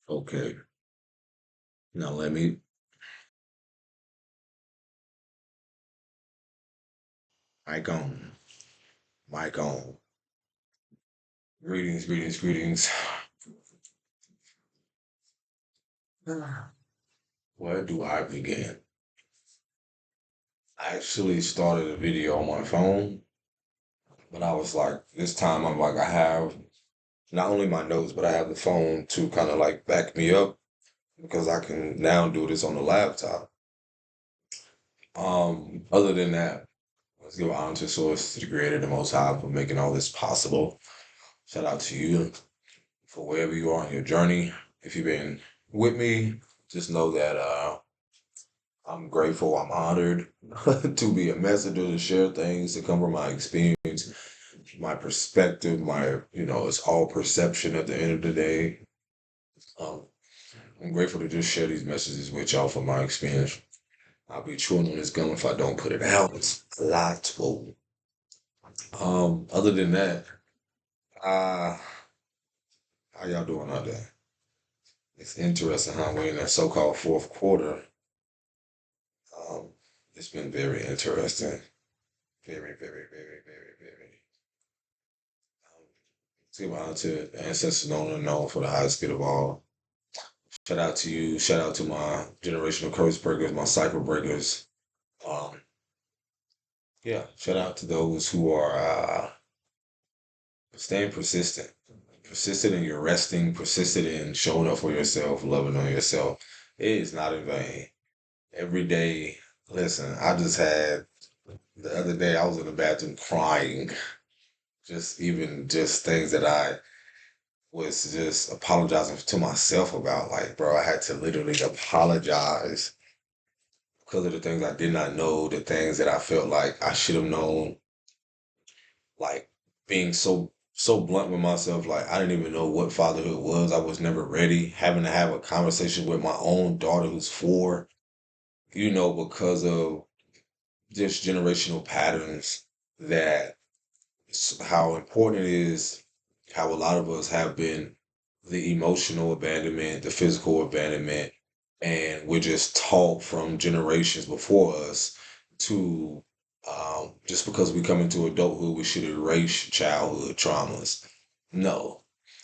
Okay. Now let me mic on. Mic on. Greetings, greetings, greetings. Where do I begin? I actually started a video on my phone, but I was like, this time I'm like, I have not only my notes, but I have the phone to kind of like back me up because I can now do this on the laptop. Other than that, let's give honor to source, to the creator, the most high for making all this possible. Shout out to you for wherever you are on your journey. If you've been with me, just know that I'm grateful, I'm honored to be a messenger, to share things that come from my experience, my perspective, it's all perception at the end of the day. Um, I'm grateful to just share these messages with y'all from my experience. I'll be chewing on this gum if I don't put it out. It's a lot. Other than that, uh, how y'all doing out there? It's interesting how we're in that so-called fourth quarter. Um, it's been very interesting. Very, very, very, very, very. Um, Give honor to the ancestors known and unknown for the highest good of all. Shout out to you. Shout out to my generational curse breakers, my cycle breakers. Um, yeah, shout out to those who are staying persistent. Persistent in your resting, persistent in showing up for yourself, loving on yourself. It is not in vain. Every day, listen, I just had the other day I was in the bathroom crying. Just things that I was just apologizing to myself about. Like, bro, I had to literally apologize because of the things I did not know, the things that I felt like I should have known, like being so blunt with myself, like I didn't even know what fatherhood was. I was never ready. Having to have a conversation with my own daughter who's 4, because of just generational patterns that how important it is, how a lot of us have been the emotional abandonment, the physical abandonment, and we're just taught from generations before us to just because we come into adulthood, we should erase childhood traumas. No,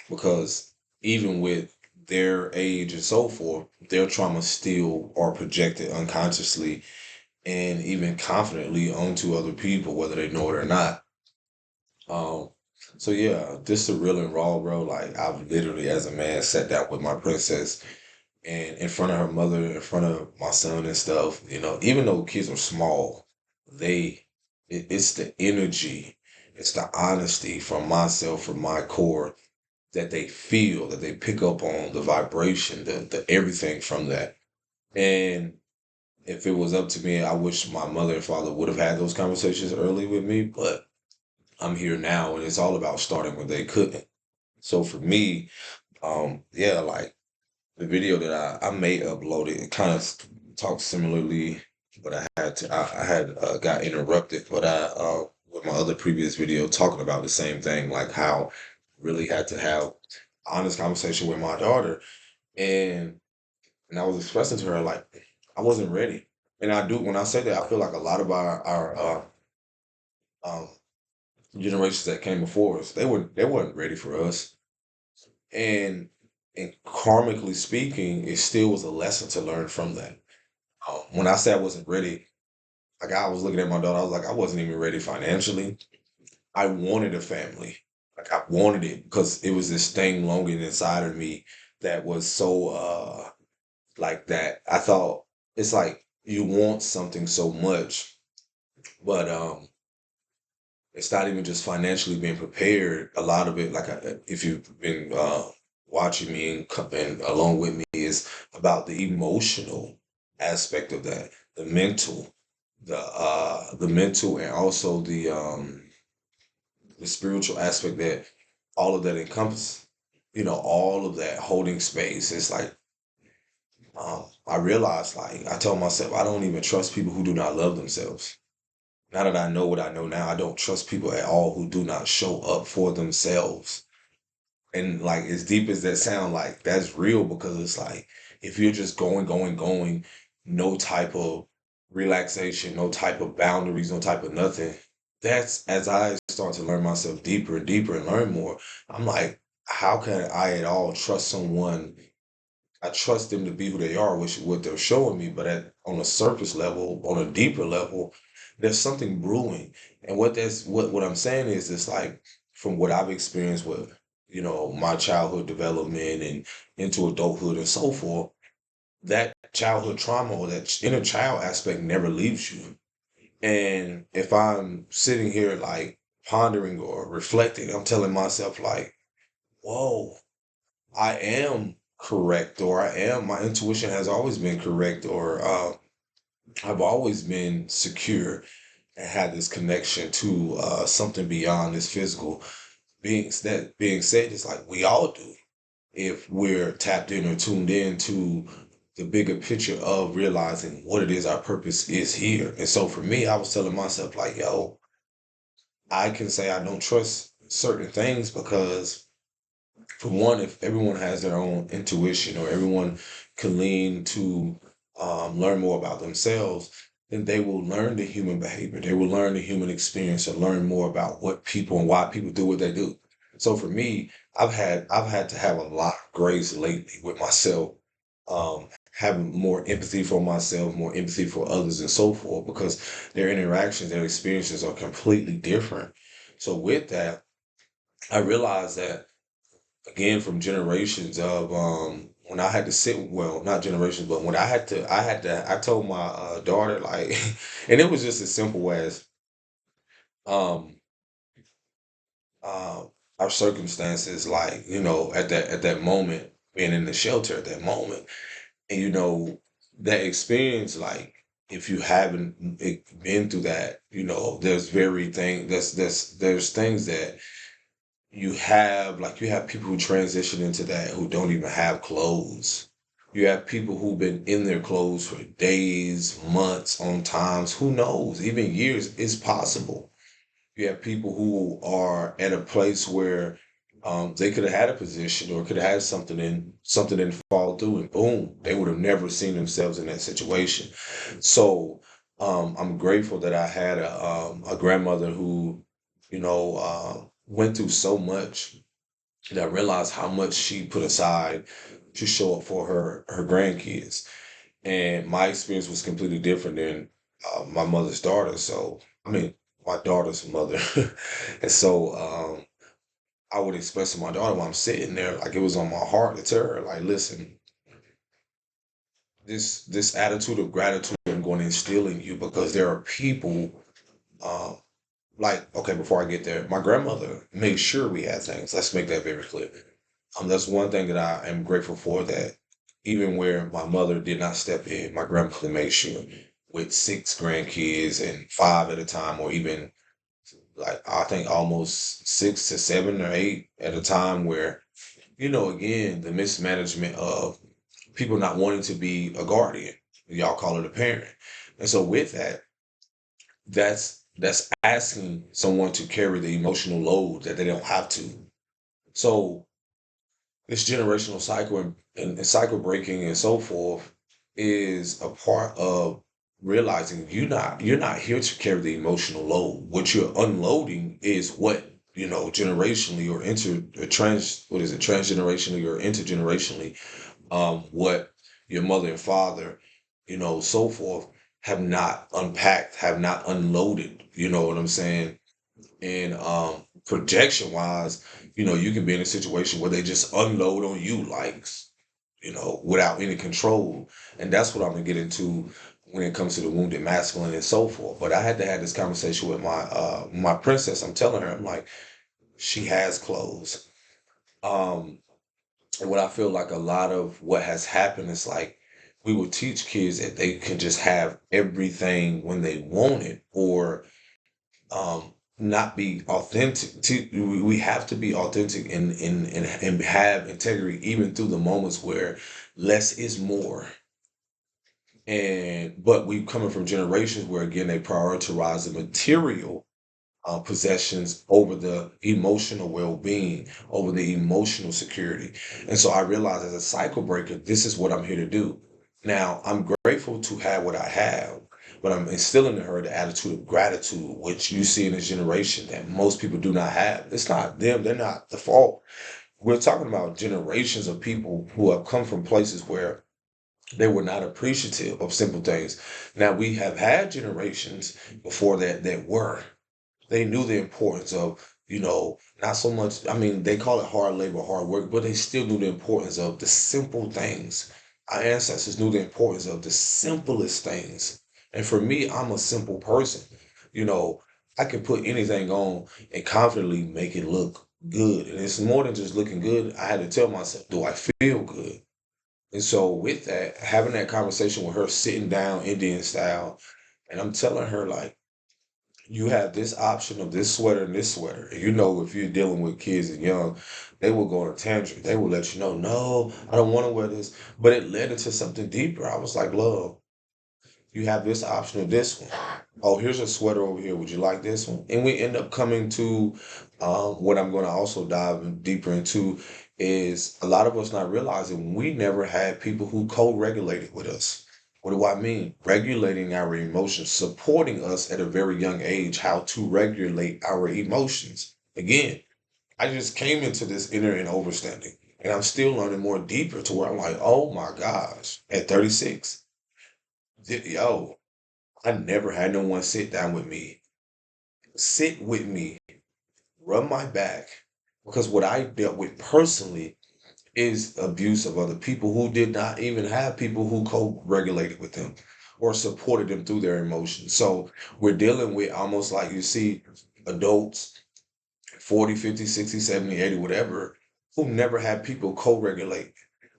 because even with their age and so forth, their traumas still are projected unconsciously and even confidently onto other people, whether they know it or not. Um, so yeah, this is real and raw, bro. Like I've literally, as a man, sat down with my princess and in front of her mother, in front of my son and stuff. Even though kids are small, it's the energy, it's the honesty from myself, from my core that they feel, that they pick up on the vibration, the everything from that. And if it was up to me, I wish my mother and father would have had those conversations early with me, but I'm here now and it's all about starting when they couldn't. So for me, yeah, like the video that I may upload it kind of talks similarly, but I had got interrupted, but I with my other previous video talking about the same thing, like how really had to have honest conversation with my daughter, and I was expressing to her like I wasn't ready, and I do when I say that I feel like a lot of our um, generations that came before us they weren't ready for us, and karmically speaking, it still was a lesson to learn from that. When I said I wasn't ready, like I was looking at my daughter, I was like, I wasn't even ready financially. I wanted a family. Like I wanted it because it was this thing longing inside of me that was so like that. I thought it's like you want something so much, but it's not even just financially being prepared. A lot of it, like if you've been watching me and along with me, is about the emotional aspect of that, the mental, and also the spiritual aspect that all of that encompasses. All of that holding space. It's like I realized, like I told myself, I don't even trust people who do not love themselves. Now that I know what I know now, I don't trust people at all who do not show up for themselves. And like as deep as that sound, like that's real because it's like if you're just going, no type of relaxation, no type of boundaries, no type of nothing. That's as I start to learn myself deeper and deeper and learn more. I'm like, how can I at all trust someone? I trust them to be who they are, which is what they're showing me. But on a surface level, on a deeper level, there's something brewing. And what I'm saying is, it's like from what I've experienced with my childhood development and into adulthood and so forth. That childhood trauma or that inner child aspect never leaves you. And if I'm sitting here like pondering or reflecting, I'm telling myself like, "Whoa, I am correct, or my intuition has always been correct, or I've always been secure and had this connection to something beyond this physical." Being said, it's like we all do if we're tapped in or tuned in to the bigger picture of realizing what it is our purpose is here. And so for me, I was telling myself like, yo, I can say I don't trust certain things because for one, if everyone has their own intuition or everyone can lean to learn more about themselves, then they will learn the human behavior. They will learn the human experience and learn more about what people and why people do what they do. So for me, I've had to have a lot of grace lately with myself, having more empathy for myself, more empathy for others, and so forth, because their interactions, their experiences are completely different. So with that, I realized that again from generations of when I had to sit well, not generations, but when I told my daughter like and it was just as simple as um uh, our circumstances, like at that moment, being in the shelter at that moment, and that experience, like if you haven't been through that, there's very thing there's things that you have people who transition into that who don't even have clothes. You have people who've been in their clothes for days, months, on times, who knows, even years is possible. You have people who are at a place where they could have had a position or could have had something didn't fall through, and boom, they would have never seen themselves in that situation. So I'm grateful that I had a grandmother who went through so much that I realized how much she put aside to show up for her grandkids. And my experience was completely different than my mother's daughter. So I mean, my daughter's mother, and so I would express to my daughter while I'm sitting there, like it was on my heart to tell her, like, listen, this attitude of gratitude I'm going to instill in you because there are people. Um, like, okay, before I get there, my grandmother made sure we had things. Let's make that very clear. That's one thing that I am grateful for, that even where my mother did not step in, my grandmother made sure with six grandkids and five at a time, or even like I think almost 6 to 7 or 8 at a time, where, again, the mismanagement of people not wanting to be a guardian. Y'all call it a parent. And so with that, that's asking someone to carry the emotional load that they don't have to. So this generational cycle and cycle breaking and so forth is a part of realizing you're not here to carry the emotional load. What you're unloading is what generationally or what is it, transgenerationally or intergenerationally, what your mother and father, so forth, have not unpacked, have not unloaded. You know what I'm saying? And projection wise, you can be in a situation where they just unload on you, like, without any control. And that's what I'm gonna get into when it comes to the wounded masculine and so forth. But I had to have this conversation with my princess. I'm telling her, I'm like, she has clothes. And what I feel like a lot of what has happened is like we will teach kids that they can just have everything when they want it, or not be authentic. We have to be authentic and have integrity even through the moments where less is more. And but we coming from generations where again they prioritize the material possessions over the emotional well-being, over the emotional security. And so I realized as a cycle breaker, this is what I'm here to do. Now, I'm grateful to have what I have, but I'm instilling in her the attitude of gratitude, which you see in this generation that most people do not have. It's not them, they're not the fault. We're talking about generations of people who have come from places where they were not appreciative of simple things. Now, we have had generations before that were. They knew the importance of, not so much, I mean, they call it hard labor, hard work, but they still knew the importance of the simple things. Our ancestors knew the importance of the simplest things. And for me, I'm a simple person. You know, I can put anything on and confidently make it look good. And it's more than just looking good. I had to tell myself, do I feel good? And so with that, having that conversation with her, sitting down Indian style, and I'm telling her like, you have this option of this sweater and this sweater. And if you're dealing with kids and young, they will go on a tangent. They will let you know, no, I don't want to wear this. But it led into something deeper. I was like, love, you have this option of this one. Oh, here's a sweater over here. Would you like this one? And we end up coming to what I'm going to also dive deeper into is a lot of us not realizing we never had people who co-regulated with us. What do I mean? Regulating our emotions, supporting us at a very young age, how to regulate our emotions. Again, I just came into this inner and overstanding, and I'm still learning more deeper to where I'm like, oh my gosh, at 36, yo, I never had no one sit with me, rub my back, because what I dealt with personally is abuse of other people who did not even have people who co-regulated with them or supported them through their emotions. So we're dealing with almost like you see adults, 40, 50, 60, 70, 80, whatever, who never had people co-regulate,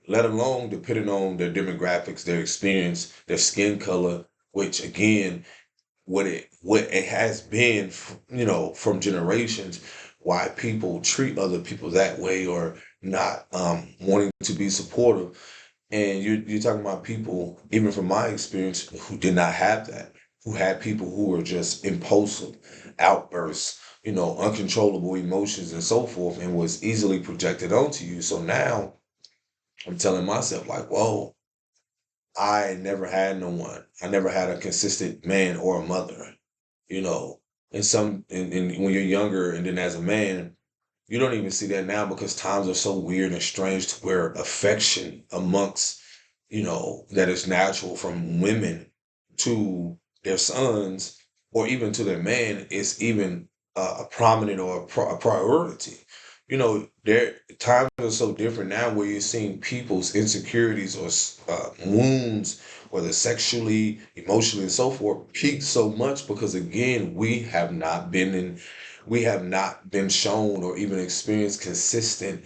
let alone depending on their demographics, their experience, their skin color, which again what it has been from generations, why people treat other people that way or not wanting to be supportive. And you're talking about people, even from my experience, who did not have that, who had people who were just impulsive outbursts, uncontrollable emotions and so forth, and was easily projected onto you. So now I'm telling myself like, whoa, I never had no one. I never had a consistent man or a mother, you know. And when you're younger and then as a man, you don't even see that now because times are so weird and strange to where affection amongst, that is natural from women to their sons or even to their man is even a prominent or a priority. Their times are so different now where you're seeing people's insecurities or wounds, whether sexually, emotionally, and so forth, peak so much because again, we have not been shown or even experienced consistent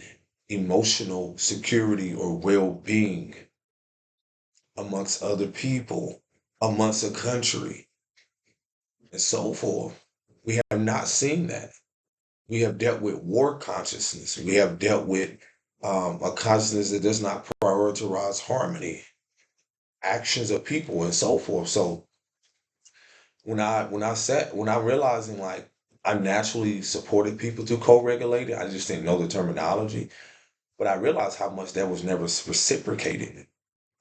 emotional security or well-being amongst other people, amongst a country, and so forth. We have not seen that. We have dealt with war consciousness. We have dealt with a consciousness that does not prioritize harmony, actions of people, and so forth. So when I realizing like I naturally supported people to co-regulate it, I just didn't know the terminology. But I realized how much that was never reciprocated.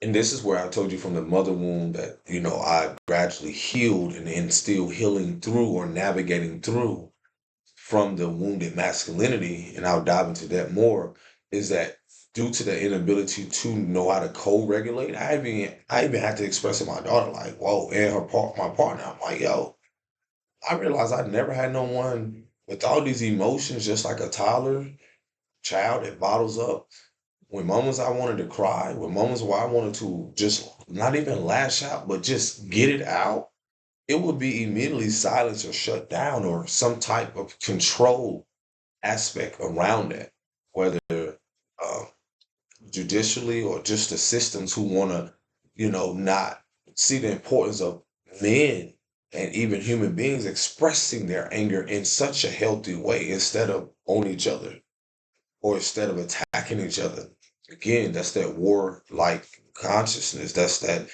And this is where I told you from the mother wound that, I gradually healed and still healing through or navigating through from the wounded masculinity, and I'll dive into that more, is that due to the inability to know how to co-regulate, I even had to express to my daughter, like, whoa, and my partner, I'm like, yo, I realized I never had no one with all these emotions, just like a toddler child that bottles up. When moments I wanted to cry, when moments where I wanted to just not even lash out, but just get it out, it would be immediately silenced or shut down or some type of control aspect around that, whether uh, judicially or just the systems who want to, not see the importance of men and even human beings expressing their anger in such a healthy way instead of on each other or instead of attacking each other. Again, that's that war-like consciousness. That's that,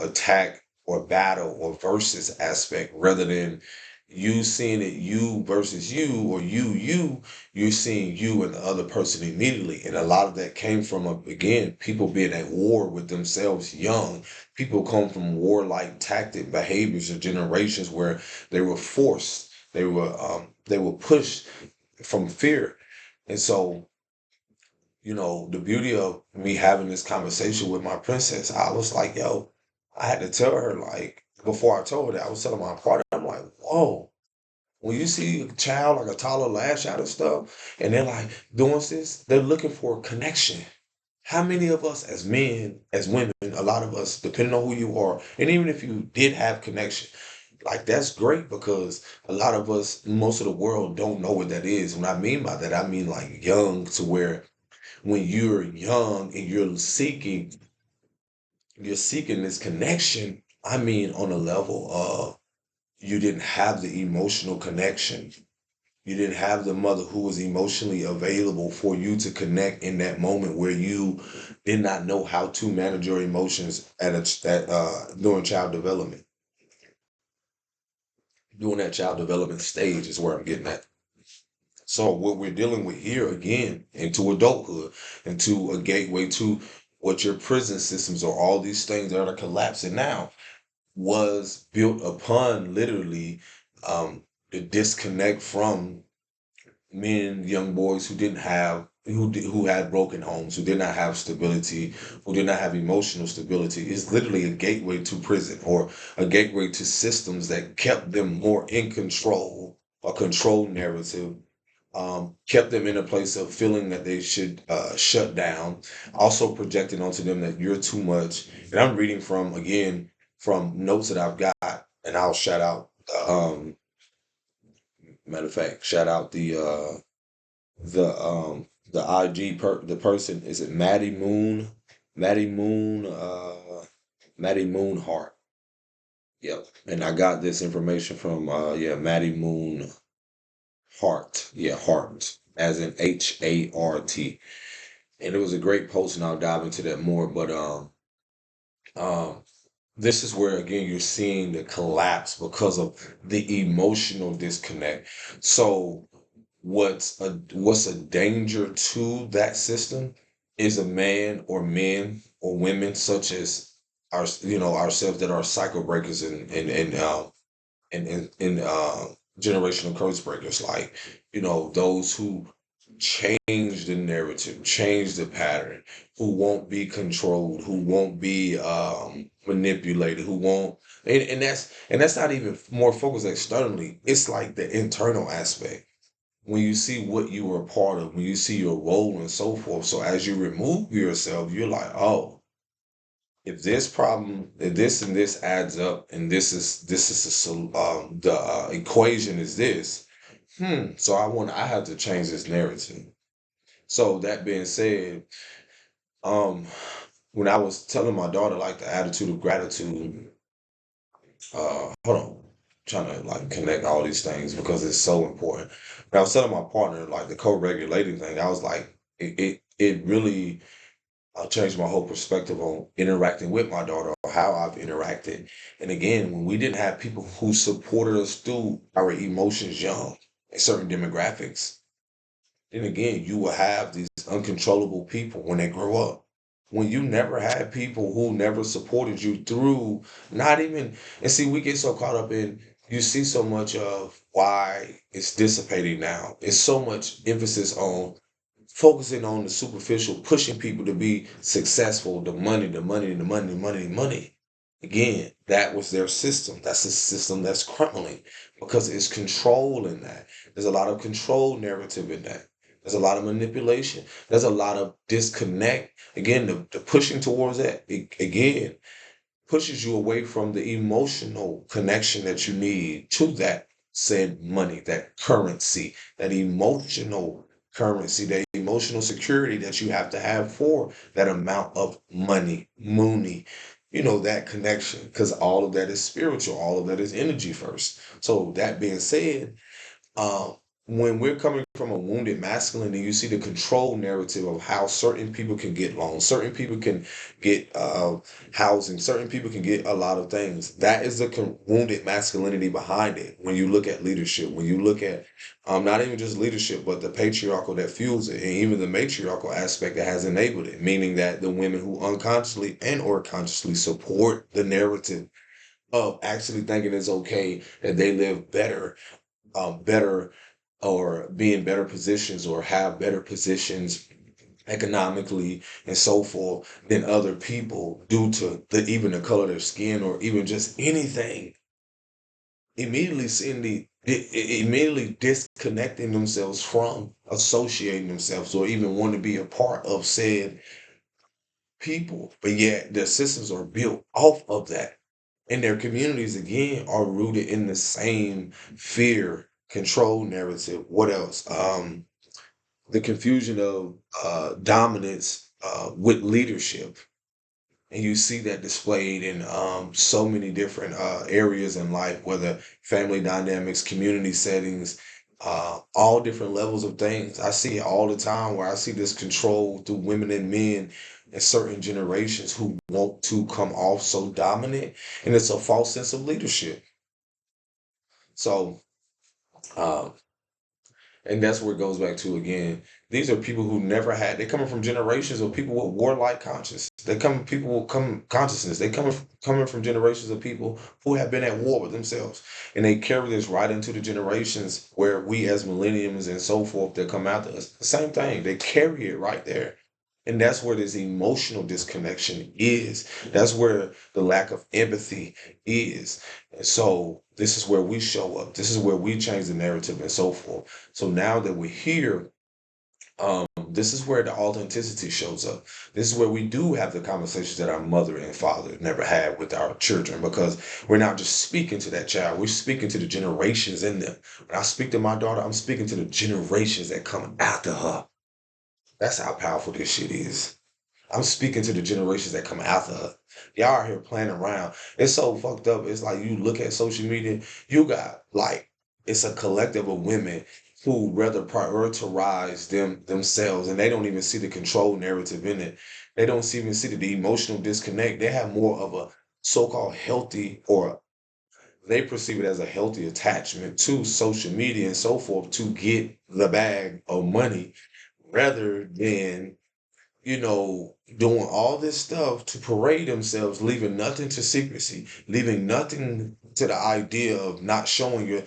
attack or battle or versus aspect rather than You seeing it you versus you, or you're seeing you and the other person immediately. And a lot of that came from, again, people being at war with themselves young. People come from warlike tactic behaviors or generations where they were forced, they were pushed from fear. And so, the beauty of me having this conversation with my princess, I was like, yo, I had to tell her, like, before I told her that, I was telling my partner, I'm like, whoa, when you see a child, like a toddler, lash out and stuff, and they're like doing this, they're looking for connection. How many of us as men, as women, a lot of us, depending on who you are, and even if you did have connection, like that's great, because a lot of us, most of the world don't know what that is. When I mean by that, I mean like young, to where when you're young and you're seeking this connection, I mean on a level of, you didn't have the emotional connection. You didn't have the mother who was emotionally available for you to connect in that moment where you did not know how to manage your emotions during child development. During that child development stage is where I'm getting at. So what we're dealing with here, again, into adulthood, into a gateway to what your prison systems or all these things that are collapsing now, was built upon, literally, the disconnect from men, young boys who had broken homes, who did not have stability, who did not have emotional stability. Is literally a gateway to prison, or a gateway to systems that kept them more in control, a control narrative, kept them in a place of feeling that they should shut down, also projecting onto them that you're too much. And I'm reading from, again, from notes that I've got, and I'll shout out, matter of fact, shout out the the person, is it Maddie Moon, Maddie Moon Hart. Yep. And I got this information from, Maddie Moon Hart. Yeah, Hart, as in Hart. And it was a great post, and I'll dive into that more. But um, this is where, again, you're seeing the collapse because of the emotional disconnect. So what's a danger to that system is a man or men or women such as ourselves, that are cycle breakers, and generational curse breakers, like, those who change the narrative, change the pattern, who won't be controlled, who won't be manipulated, who won't, and that's not even more focused externally. It's like the internal aspect, when you see what you were a part of, when you see your role and so forth. So as you remove yourself, you're like, oh, if this problem, if this and this adds up, and this is the equation is this. So I have to change this narrative. So that being said, um, when I was telling my daughter, like, the attitude of gratitude, hold on, trying to like connect all these things because it's so important. But I was telling my partner, like, the co-regulating thing. I was like, it really changed my whole perspective on interacting with my daughter, or how I've interacted. And again, when we didn't have people who supported us through our emotions young in certain demographics, then again, you will have these uncontrollable people when they grow up. When you never had people who never supported you through, not even, and see, we get so caught up in, you see so much of why it's dissipating now. It's so much emphasis on focusing on the superficial, pushing people to be successful, the money, the money, the money, the money, the money. Again, that was their system. That's a system that's crumbling because it's control in that. There's a lot of control narrative in that. There's a lot of manipulation. There's a lot of disconnect. Again, the pushing towards that, again, pushes you away from the emotional connection that you need to that said money, that currency, that emotional currency, that emotional security that you have to have for that amount of money, mooney, that connection, because all of that is spiritual, all of that is energy first. So that being said, um, when we're coming from a wounded masculine and you see the control narrative of how certain people can get loans, certain people can get housing, certain people can get a lot of things. That is the wounded masculinity behind it. When you look at leadership, when you look at not even just leadership, but the patriarchal that fuels it, and even the matriarchal aspect that has enabled it, meaning that the women who unconsciously and or consciously support the narrative of actually thinking it's okay that they live better or be in better positions or have better positions economically and so forth than other people due to even the color of their skin or even just anything, immediately seeing immediately disconnecting themselves from associating themselves or even want to be a part of said people, but yet their systems are built off of that. And their communities again are rooted in the same fear, control narrative. What else? The confusion of dominance with leadership. And you see that displayed in so many different areas in life, whether family dynamics, community settings, all different levels of things. I see it all the time where I see this control through women and men in certain generations who want to come off so dominant, and it's a false sense of leadership. So, um, and that's where it goes back to again. These are people who never had. They're coming from generations of people with warlike conscience. They come people with come consciousness. They coming from generations of people who have been at war with themselves, and they carry this right into the generations where we as millenniums and so forth that come after us. The same thing. They carry it right there. And that's where this emotional disconnection is. That's where the lack of empathy is. And so this is where we show up. This is where we change the narrative and so forth. So now that we're here, this is where the authenticity shows up. This is where we do have the conversations that our mother and father never had with our children because we're not just speaking to that child, we're speaking to the generations in them. When I speak to my daughter, I'm speaking to the generations that come after her. That's how powerful this shit is. I'm speaking to the generations that come after her. Y'all are here playing around. It's so fucked up. It's like you look at social media, you got like it's a collective of women who rather prioritize themselves and they don't even see the control narrative in it. They don't even see the emotional disconnect. They have more of a so-called healthy or they perceive it as a healthy attachment to social media and so forth to get the bag of money rather than doing all this stuff to parade themselves, leaving nothing to secrecy, leaving nothing to the idea of not showing you,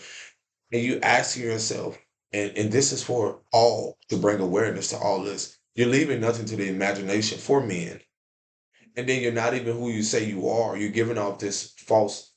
and you asking yourself, and this is for all to bring awareness to all this. You're leaving nothing to the imagination for men. And then you're not even who you say you are. You're giving off this false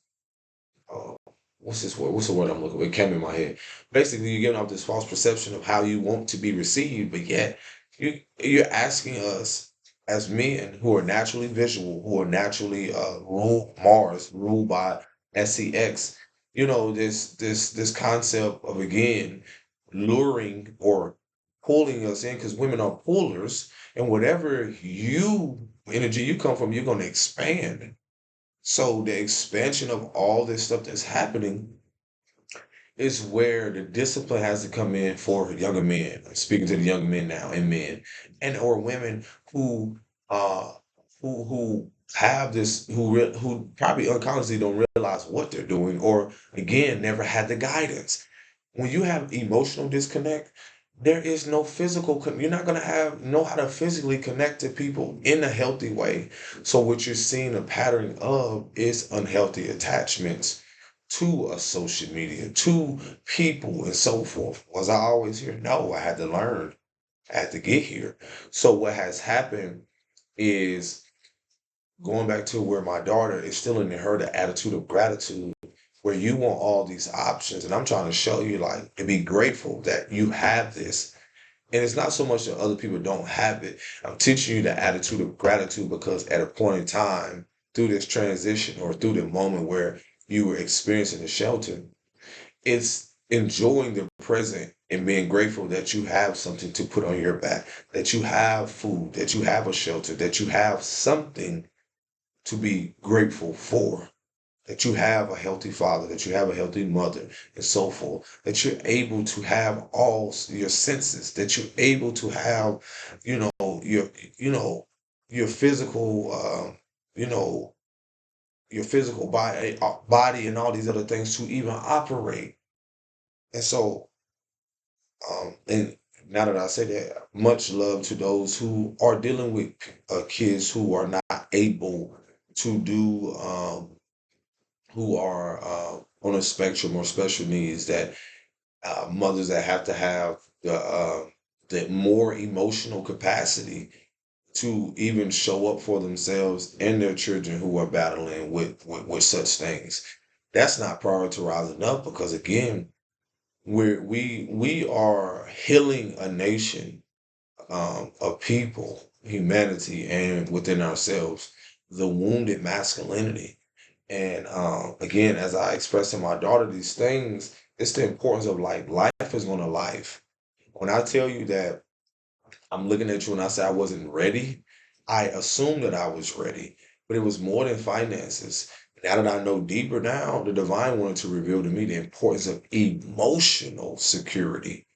uh, what's this word? What's the word I'm looking for? It came in my head. Basically, you're giving off this false perception of how you want to be received, but yet you're asking us as men who are naturally visual, who are naturally ruled Mars, ruled by SEX. This concept of again luring or pulling us in because women are pullers, and whatever you energy you come from, you're going to expand. So the expansion of all this stuff that's happening is where the discipline has to come in for younger men. I'm speaking to the young men now and men and or women who uh who have this who probably unconsciously don't realize what they're doing or again never had the guidance. When you have emotional disconnect, there is no physical you're not going to have know how to physically connect to people in a healthy way. So what you're seeing a pattern of is unhealthy attachments to a social media, to people and so forth. Was I always here? No, I had to learn. I had to get here. So what has happened is going back to where my daughter is still in her the attitude of gratitude, where you want all these options. And I'm trying to show you like to be grateful that you have this. And it's not so much that other people don't have it. I'm teaching you the attitude of gratitude because at a point in time, through this transition or through the moment where you were experiencing the shelter, it's enjoying the present and being grateful that you have something to put on your back, that you have food, that you have a shelter, that you have something to be grateful for. that you have a healthy father, that you have a healthy mother, and so forth, that you're able to have all your senses, that you're able to have, you know, you know, your physical, you know, your physical body and all these other things to even operate. And so, and now that I say that, much love to those who are dealing with kids who are not able to do, who are on a spectrum or special needs, that mothers that have to have the more emotional capacity to even show up for themselves and their children who are battling with such things. That's not prioritized enough, because again, we are healing a nation, of people, humanity, and within ourselves, the wounded masculinity. And again, as I expressed to my daughter these things, it's the importance of like life is gonna life. When I tell you that I'm looking at you and I say I wasn't ready, I assumed that I was ready, but it was more than finances. Now that I know deeper now, the divine wanted to reveal to me the importance of emotional security.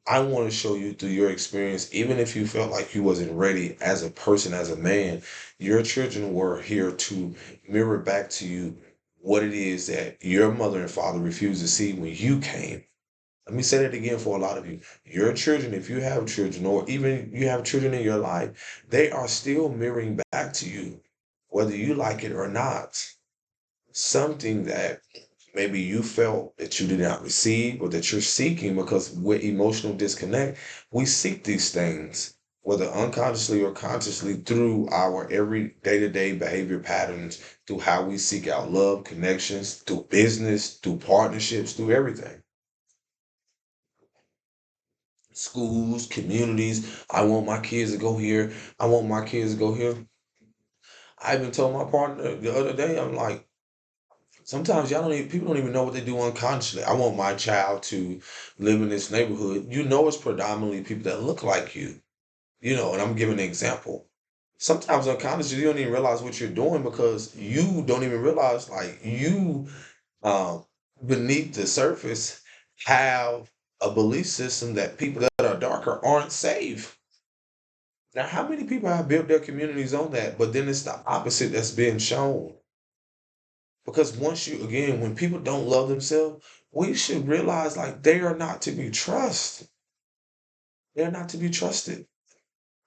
I want to show you through your experience, even if you felt like you wasn't ready as a person, as a man, your children were here to mirror back to you what it is that your mother and father refused to see when you came. Let me say that again for a lot of you. Your children, if you have children, or even you have children in your life, they are still mirroring back to you, whether you like it or not, something that maybe you felt that you did not receive or that you're seeking, because with emotional disconnect, we seek these things, whether unconsciously or consciously, through our every day-to-day behavior patterns, through how we seek out love, connections, through business, through partnerships, through everything. Schools, communities. I want my kids to go here. I want my kids to go here. I even told my partner the other day, I'm like, sometimes y'all don't even, people don't even know what they do unconsciously. I want my child to live in this neighborhood. You know, it's predominantly people that look like you. You know, and I'm giving an example. Sometimes unconsciously you don't even realize what you're doing, because you don't even realize, like, you, um, beneath the surface, have a belief system that people that are darker aren't safe. Now, how many people have built their communities on that? But then it's the opposite that's being shown. Because once you, again, when people don't love themselves, we should realize like they are not to be trusted. They're not to be trusted.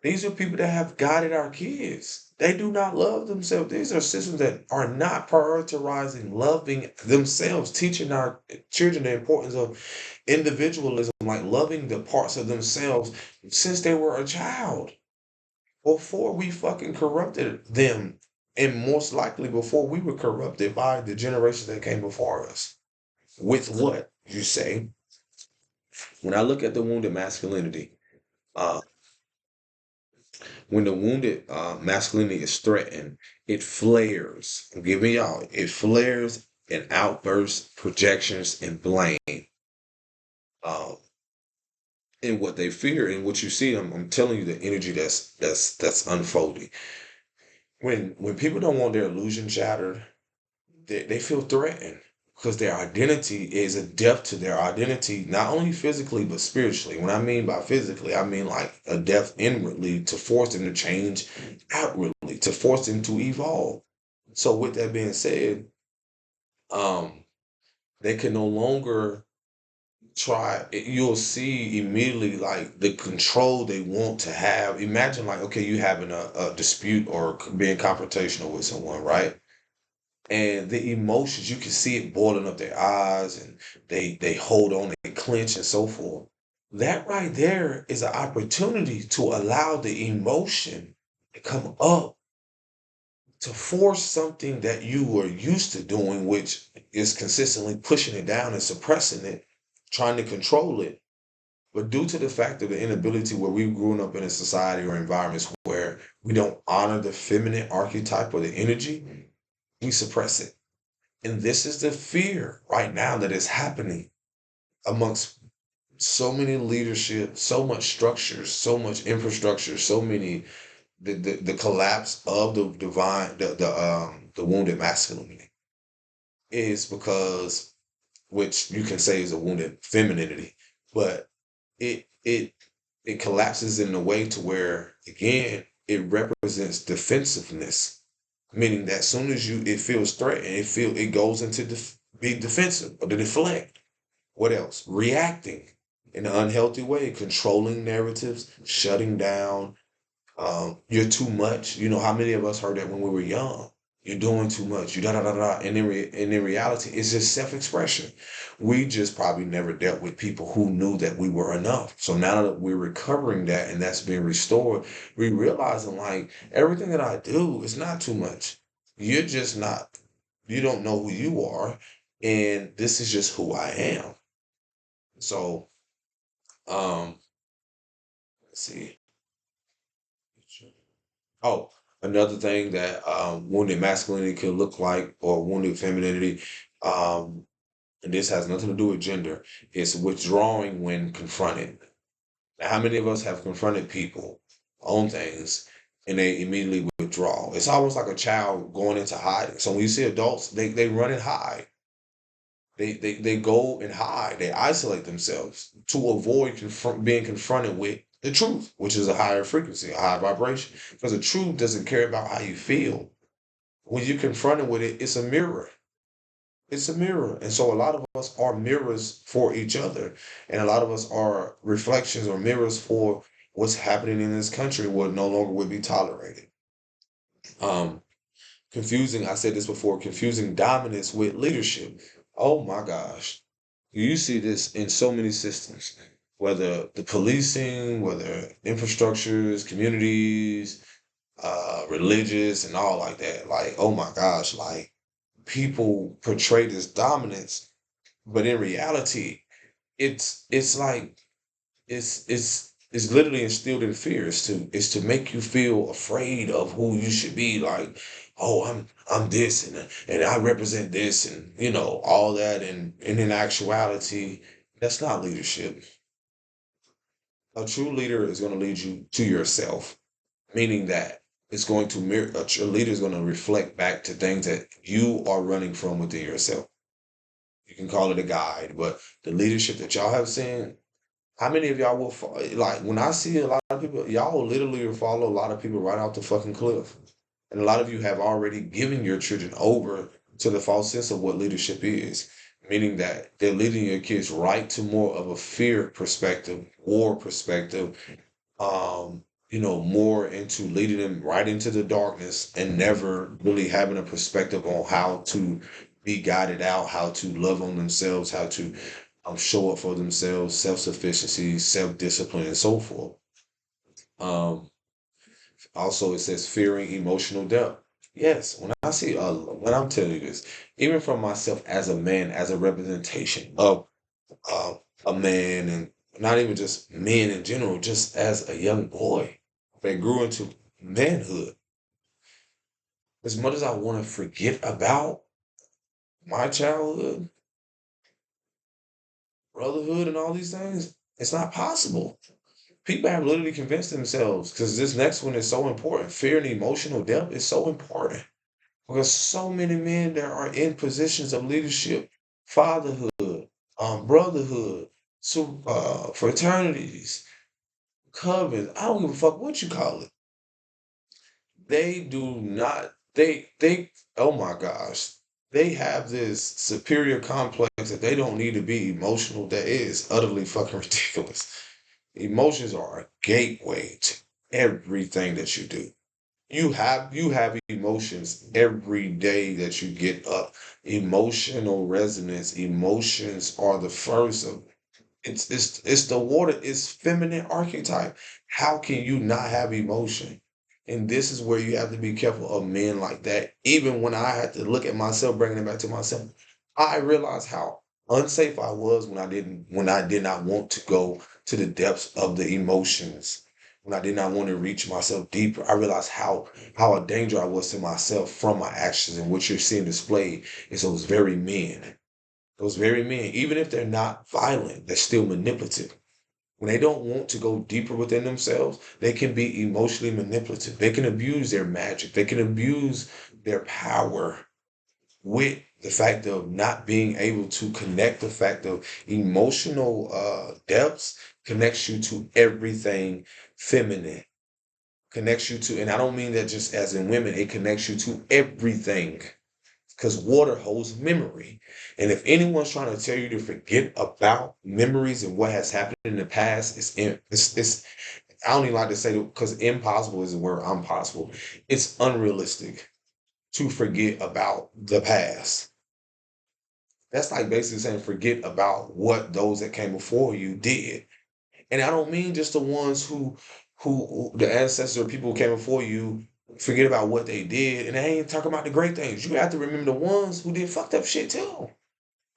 These are people that have guided our kids. They do not love themselves. These are systems that are not prioritizing loving themselves, teaching our children the importance of individualism, like loving the parts of themselves since they were a child, before we fucking corrupted them, and most likely before we were corrupted by the generations that came before us. With what, you say? When I look at the wounded masculinity, uh, when the wounded masculinity is threatened, it flares. I'm giving y'all, it flares and outbursts, projections, and blame. Um, in what they fear and what you see, I'm telling you the energy that's unfolding. When people don't want their illusion shattered, they feel threatened, because their identity is a death to their identity, not only physically but spiritually. When I mean by physically, I mean like a death inwardly, to force them to change outwardly, to force them to evolve. So with that being said, um, they can no longer try. You'll see immediately like the control they want to have. Imagine like, okay, you having a dispute or being confrontational with someone, right? And the emotions, you can see it boiling up their eyes, and they hold on, they clench, and so forth. That right there is an opportunity to allow the emotion to come up, to force something that you were used to doing, which is consistently pushing it down and suppressing it, trying to control it. But due to the fact of the inability, where we've grown up in a society or environments where we don't honor the feminine archetype or the energy, we suppress it. And this is the fear right now that is happening amongst so many leadership, so much structures, so much infrastructure, so many, the collapse of the divine, the wounded masculinity. is because, which you can say is a wounded femininity, but it it collapses in a way to where, again, it represents defensiveness, meaning that as soon as it feels threatened, it goes into be defensive or to deflect. What else? Reacting in an unhealthy way, controlling narratives, shutting down. You're too much. You know how many of us heard that when we were young? You're doing too much. You da da da da. And in reality, it's just self-expression. We just probably never dealt with people who knew that we were enough. So now that we're recovering that and that's being restored, we realizing like everything that I do is not too much. You're just not. You don't know who you are, and this is just who I am. So, let's see. Oh, another thing that wounded masculinity could look like, or wounded femininity, um, and this has nothing to do with gender, is withdrawing when confronted. Now, how many of us have confronted people on things and they immediately withdraw? It's almost like a child going into hiding. So when you see adults, they run and hide. They go and hide. They isolate themselves to avoid being confronted with the truth, which is a higher frequency, a high vibration. Because the truth doesn't care about how you feel. When you're confronted with it, it's a mirror. It's a mirror. And so a lot of us are mirrors for each other. And a lot of us are reflections or mirrors for what's happening in this country, what no longer would be tolerated. Um, Confusing, I said this before, confusing dominance with leadership. Oh my gosh. You see this in so many systems, whether the policing, whether infrastructures, communities, religious, and all like that. Like, oh my gosh, like people portray this dominance, but in reality, it's like it's literally instilled in fear. It's to make you feel afraid of who you should be. Like, oh, I'm this and I represent this and all that. And in actuality, that's not leadership. A true leader is going to lead you to yourself, meaning that it's going to mirror. A true leader is going to reflect back to things that you are running from within yourself. You can call it a guide, but the leadership that y'all have seen. How many of y'all will like when I see a lot of people, y'all will literally follow a lot of people right off the fucking cliff. And a lot of you have already given your children over to the false sense of what leadership is, meaning that they're leading your kids right to more of a fear perspective, war perspective, more into leading them right into the darkness and never really having a perspective on how to be guided out, how to love on themselves, how to show up for themselves, self-sufficiency, self-discipline, and so forth. Um, Also, it says fearing emotional depth. Yes, when I'm telling you this, even from myself as a man, as a representation of uh, a man, and not even just men in general, just as a young boy that grew into manhood. As much as I want to forget about my childhood, brotherhood, and all these things, it's not possible. People have literally convinced themselves because this next one is so important. Fear and emotional depth is so important because so many men that are in positions of leadership, fatherhood, brotherhood, so fraternities, covens. I don't give a fuck what you call it. They do not. They. Oh my gosh. They have this superior complex that they don't need to be emotional. That is utterly fucking ridiculous. Emotions are a gateway to everything that you do. You have emotions every day that you get up. Emotional resonance. Emotions are the first of it's the water, it's feminine archetype. How can you not have emotion? And this is where you have to be careful of men like that. Even when I had to look at myself, bringing it back to myself, I realized how unsafe I was when I did not want to go to the depths of the emotions. When I did not want to reach myself deeper, I realized how a danger I was to myself from my actions. And what you're seeing displayed is those very men. Those very men, even if they're not violent, they're still manipulative. When they don't want to go deeper within themselves, they can be emotionally manipulative. They can abuse their magic. They can abuse their power with the fact of not being able to connect, the fact of emotional depths connects you to everything feminine. Connects you to, and I don't mean that just as in women, it connects you to everything because water holds memory. And if anyone's trying to tell you to forget about memories and what has happened in the past, it's I don't even like to say it because impossible is the word impossible. It's unrealistic to forget about the past. That's like basically saying forget about what those that came before you did. And I don't mean just the ones who the ancestors or people who came before you, forget about what they did. And I ain't talking about the great things. You have to remember the ones who did fucked up shit too.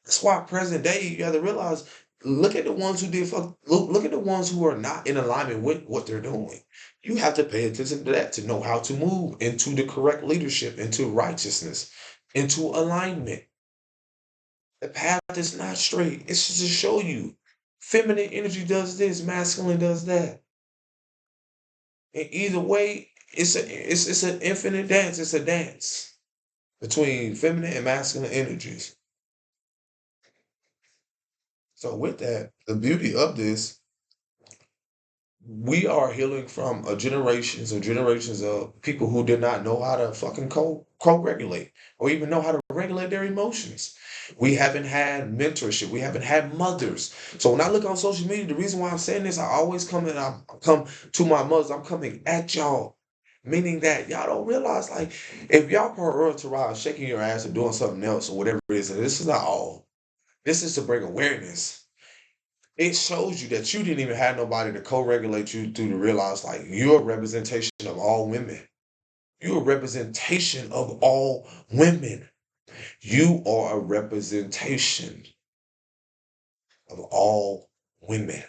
That's why present day you have to realize, look at the ones who did look at the ones who are not in alignment with what they're doing. You have to pay attention to that to know how to move into the correct leadership, into righteousness, into alignment. The path is not straight. It's just to show you. Feminine energy does this, masculine does that. And either way, it's an infinite dance. It's a dance between feminine and masculine energies. So with that, the beauty of this, we are healing from a generations of people who did not know how to fucking co-regulate or even know how to regulate their emotions. We haven't had mentorship. We haven't had mothers. So when I look on social media, the reason why I'm saying this, I always I come to my mothers. I'm coming at y'all, meaning that y'all don't realize, like, if y'all prioritize shaking your ass or doing something else or whatever it is, and this is not all. This is to bring awareness. It shows you that you didn't even have nobody to co-regulate you through to realize, like, you're a representation of all women. You're a representation of all women. You are a representation of all women.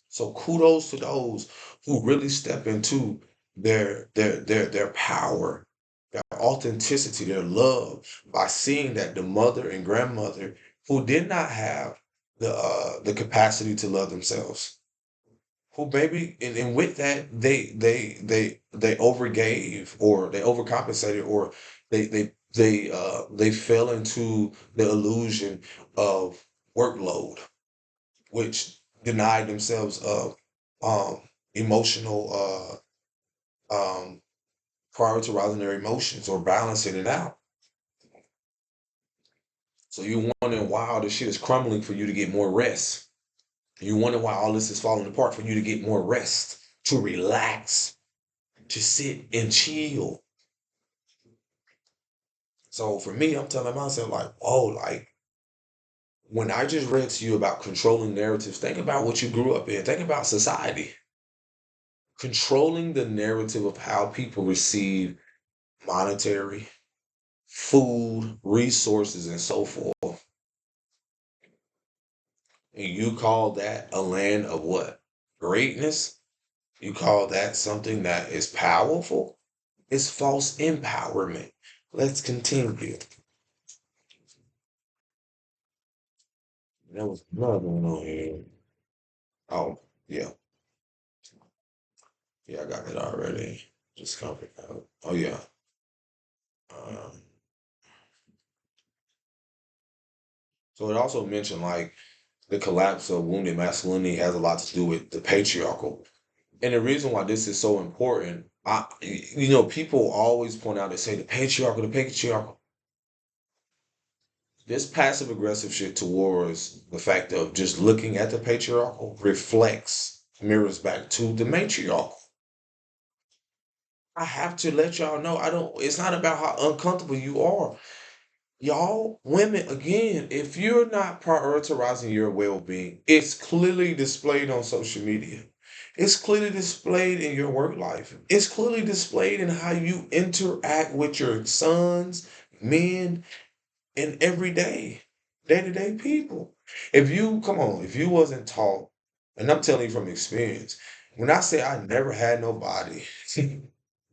So kudos to those who really step into their power, their authenticity, their love by seeing that the mother and grandmother who did not have the capacity to love themselves, who maybe and with that they overgave or they overcompensated or they fell into the illusion of workload, which denied themselves of emotional prioritizing their emotions or balancing it out. So you wondering why all this shit is crumbling for you to get more rest. You wonder why all this is falling apart for you to get more rest, to relax, to sit and chill. So for me, I'm telling myself, like, oh, like, when I just read to you about controlling narratives, think about what you grew up in. Think about society. Controlling the narrative of how people receive monetary, food, resources, and so forth. And you call that a land of what? Greatness? You call that something that is powerful? It's false empowerment. Let's continue. There was another one on here. Oh, yeah. Yeah, I got it already. Just coming out. Oh, yeah. Um, so it also mentioned like the collapse of wounded masculinity has a lot to do with the patriarchal. And the reason why this is so important, people always point out, they say the patriarchal. This passive aggressive shit towards the fact of just looking at the patriarchal reflects, mirrors back to the matriarchal. I have to let y'all know, it's not about how uncomfortable you are. Y'all, women, again, if you're not prioritizing your well being, it's clearly displayed on social media. It's clearly displayed in your work life. It's clearly displayed in how you interact with your sons, men, and everyday, day to day people. If you wasn't taught, and I'm telling you from experience, when I say I never had nobody,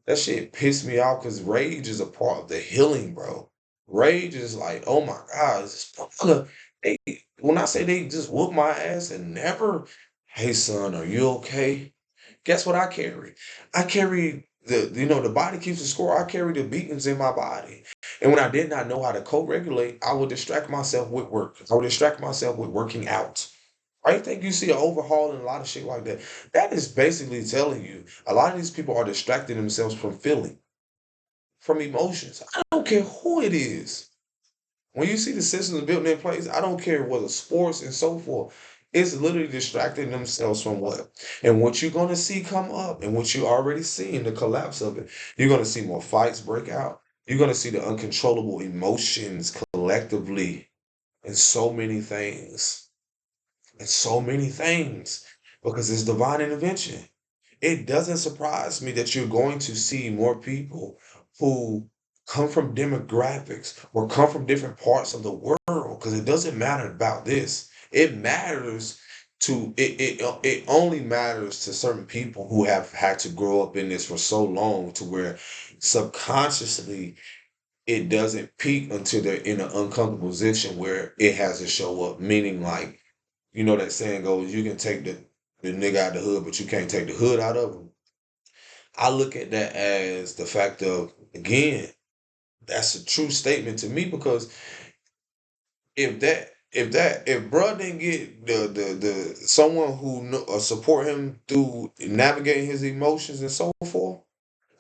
that shit pissed me off because rage is a part of the healing, bro. Rage is like, oh my God, this motherfucker. They, when I say they just whoop my ass and never, hey son, are you okay? Guess what I carry? I carry the body keeps the score. I carry the beatings in my body. And when I did not know how to co-regulate, I would distract myself with work. I would distract myself with working out. I think you see an overhaul and a lot of shit like that. That is basically telling you a lot of these people are distracting themselves from feeling, from emotions. I don't care who it is. When you see the systems built in place, I don't care whether sports and so forth. It's literally distracting themselves from what? And what you're going to see come up and what you already see in the collapse of it, you're going to see more fights break out. You're going to see the uncontrollable emotions collectively in so many things. And so many things. Because it's divine intervention. It doesn't surprise me that you're going to see more people who come from demographics or come from different parts of the world because it doesn't matter about this. It matters to it only matters to certain people who have had to grow up in this for so long to where subconsciously it doesn't peak until they're in an uncomfortable position where it has to show up. Meaning, like, you know that saying goes, you can take the nigga out the hood, but you can't take the hood out of him. I look at that as the fact of, again, that's a true statement to me because if bruh didn't get the someone who support him through navigating his emotions and so forth,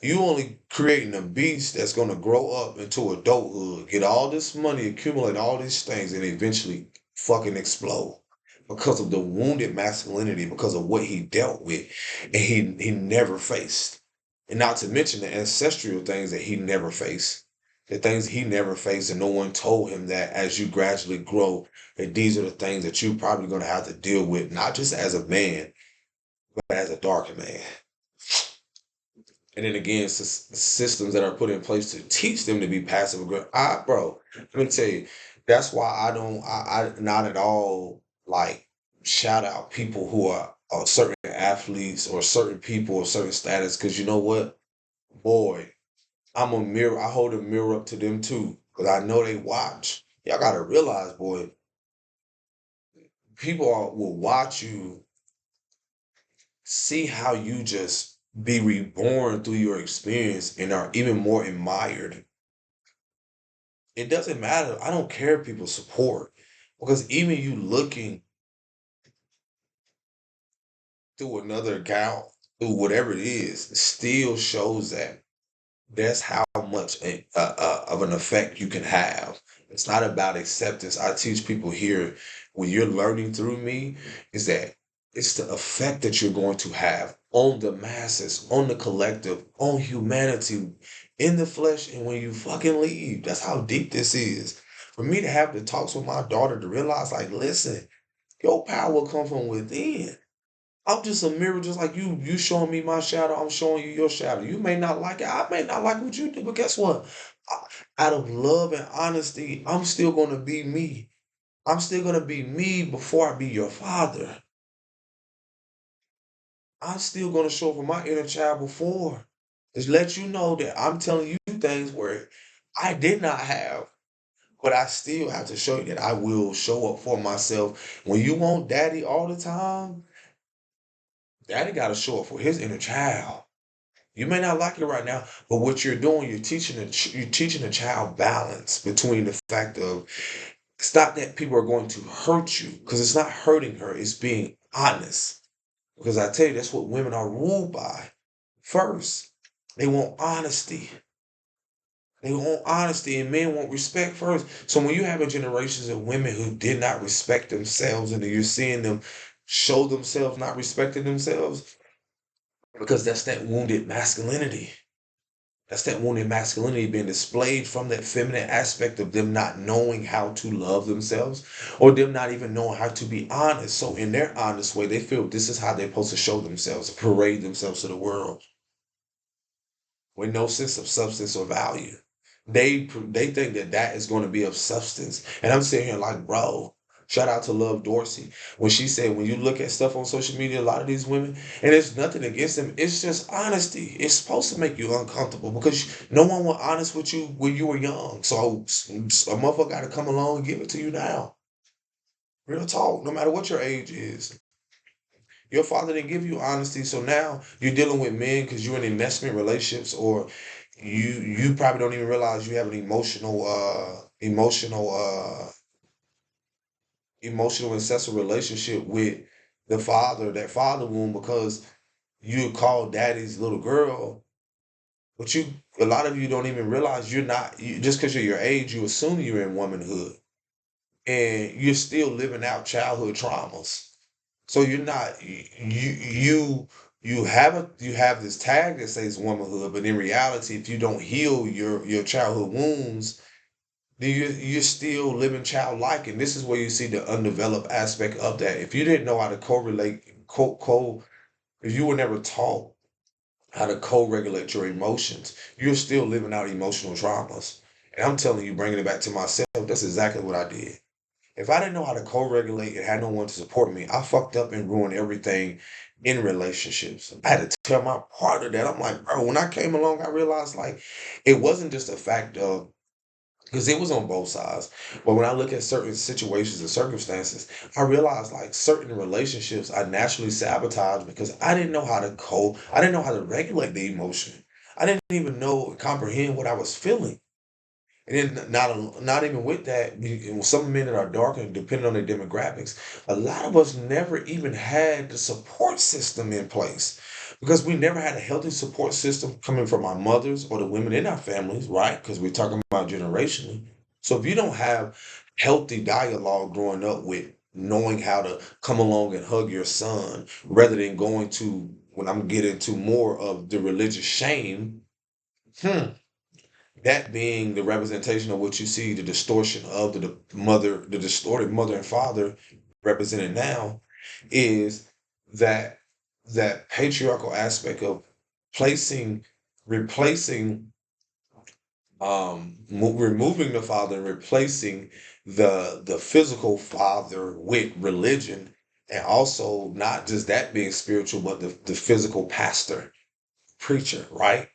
you only creating a beast that's gonna grow up into adulthood, get all this money, accumulate all these things, and eventually fucking explode because of the wounded masculinity, because of what he dealt with, and he never faced, and not to mention the ancestral things that he never faced, the things he never faced, and no one told him that as you gradually grow, that these are the things that you're probably gonna have to deal with, not just as a man, but as a darker man. And then again, systems that are put in place to teach them to be passive aggressive. Bro, let me tell you, that's why I not at all like shout out people who are certain athletes or certain people or certain status. Cause you know what? Boy, I'm a mirror. I hold a mirror up to them too. Cause I know they watch. Y'all gotta realize, boy, will watch you see how you just be reborn through your experience and are even more admired. It doesn't matter. I don't care if people support because even you looking through another account, through whatever it is, still shows that that's how much of an effect you can have. It's not about acceptance. I teach people here when you're learning through me is that it's the effect that you're going to have on the masses, on the collective, on humanity, in the flesh, and when you fucking leave. That's how deep this is. For me to have the talks with my daughter to realize, like, listen, your power come from within. I'm just a mirror, just like you. You showing me my shadow, I'm showing you your shadow. You may not like it, I may not like what you do, but guess what? Out of love and honesty, I'm still gonna be me. I'm still gonna be me before I be your father. I'm still gonna show up for my inner child before. Just let you know that I'm telling you things where I did not have, but I still have to show you that I will show up for myself. When you want daddy all the time, daddy gotta show up for his inner child. You may not like it right now, but what you're doing, you're teaching the child balance between the fact of it's not that people are going to hurt you because it's not hurting her, it's being honest. Because I tell you, that's what women are ruled by. First, they want honesty. They want honesty, and men want respect first. So when you have a generations of women who did not respect themselves, and you're seeing them show themselves not respecting themselves, because that's that wounded masculinity. That's that wounded masculinity being displayed from that feminine aspect of them not knowing how to love themselves or them not even knowing how to be honest. So in their honest way, they feel this is how they're supposed to show themselves, parade themselves to the world with no sense of substance or value. They think that that is going to be of substance. And I'm sitting here like, bro, shout out to Love Dorsey. When she said, when you look at stuff on social media, a lot of these women, and it's nothing against them, it's just honesty. It's supposed to make you uncomfortable because no one was honest with you when you were young. So a motherfucker got to come along and give it to you now. Real talk, no matter what your age is. Your father didn't give you honesty, so now you're dealing with men because you're in investment relationships or you probably don't even realize you have an emotional incestual relationship with the father, that father wound, because you call daddy's little girl, but a lot of you don't even realize you're not, just because you're your age, you assume you're in womanhood, and you're still living out childhood traumas. So you're not you have this tag that says womanhood, but in reality, if you don't heal your childhood wounds, then you're still living childlike, and this is where you see the undeveloped aspect of that. If you didn't know how to correlate, if you were never taught how to co-regulate your emotions, you're still living out emotional traumas. And I'm telling you, bringing it back to myself, that's exactly what I did. If I didn't know how to co-regulate and had no one to support me, I fucked up and ruined everything in relationships. I had to tell my partner that. I'm like, bro, when I came along, I realized like it wasn't just a fact of, because it was on both sides. But when I look at certain situations and circumstances, I realized like certain relationships I naturally sabotaged because I didn't know how to regulate the emotion. I didn't even know comprehend what I was feeling. And then not even with that, some men that are darker, depending on their demographics, a lot of us never even had the support system in place because we never had a healthy support system coming from our mothers or the women in our families, right? Because we're talking about generationally. So if you don't have healthy dialogue growing up with knowing how to come along and hug your son rather than going to, when I'm getting to more of the religious shame, hmm, that being the representation of what you see, the distortion of the distorted mother and father represented now, is that that patriarchal aspect of placing, replacing, removing the father and replacing the physical father with religion, and also not just that being spiritual, but the physical pastor, preacher, right?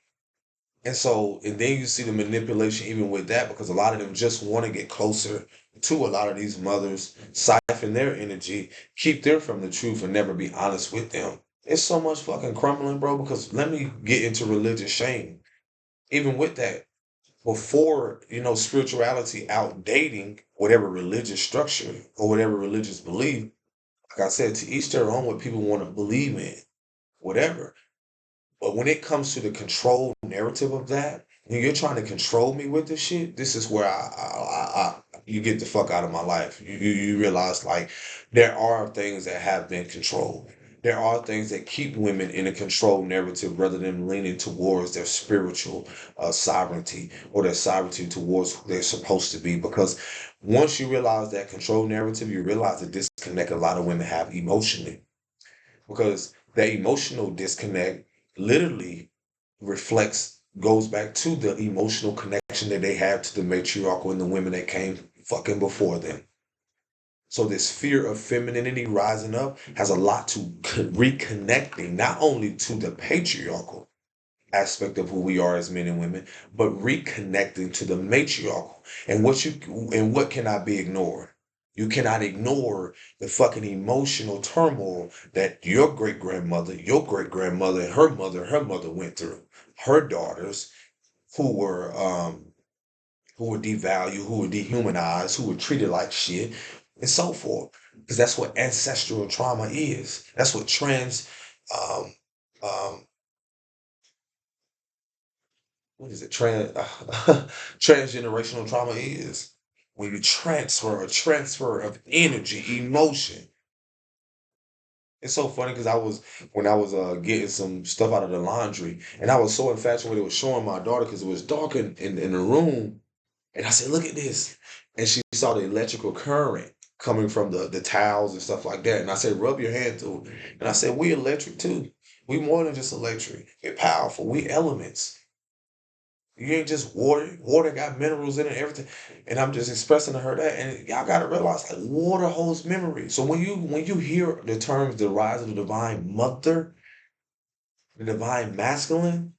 And so, and then you see the manipulation even with that, because a lot of them just want to get closer to a lot of these mothers, siphon their energy, keep them from the truth, and never be honest with them. It's so much fucking crumbling, bro, because let me get into religious shame. Even with that, before, spirituality outdating whatever religious structure or whatever religious belief, like I said, to each their own what people want to believe in, whatever. But when it comes to the control narrative of that, when you're trying to control me with this shit, this is where you get the fuck out of my life. You realize like there are things that have been controlled. There are things that keep women in a control narrative rather than leaning towards their spiritual sovereignty or their sovereignty towards who they're supposed to be. Because once you realize that control narrative, you realize the disconnect a lot of women have emotionally, because that emotional disconnect literally goes back to the emotional connection that they have to the matriarchal and the women that came fucking before them. So this fear of femininity rising up has a lot to reconnecting not only to the patriarchal aspect of who we are as men and women, but reconnecting to the matriarchal. And what cannot be ignored? You cannot ignore the fucking emotional turmoil that your great grandmother, and her mother went through. Her daughters, who were devalued, who were dehumanized, who were treated like shit, and so forth. Because that's what ancestral trauma is. That's what um, um, what is it? Transgenerational trauma is when you transfer a transfer of energy, emotion. It's so funny because when I was getting some stuff out of the laundry, and I was so infatuated with showing my daughter because it was dark in the room, and I said, "Look at this," and she saw the electrical current coming from the towels and stuff like that, and I said, "Rub your hand through it," and I said, "We electric too. We more than just electric. We're powerful. We elements." You ain't just water. Water got minerals in it, everything. And I'm just expressing to her that. And y'all gotta realize like water holds memory. So when you hear the terms the rise of the divine mother, the divine masculine,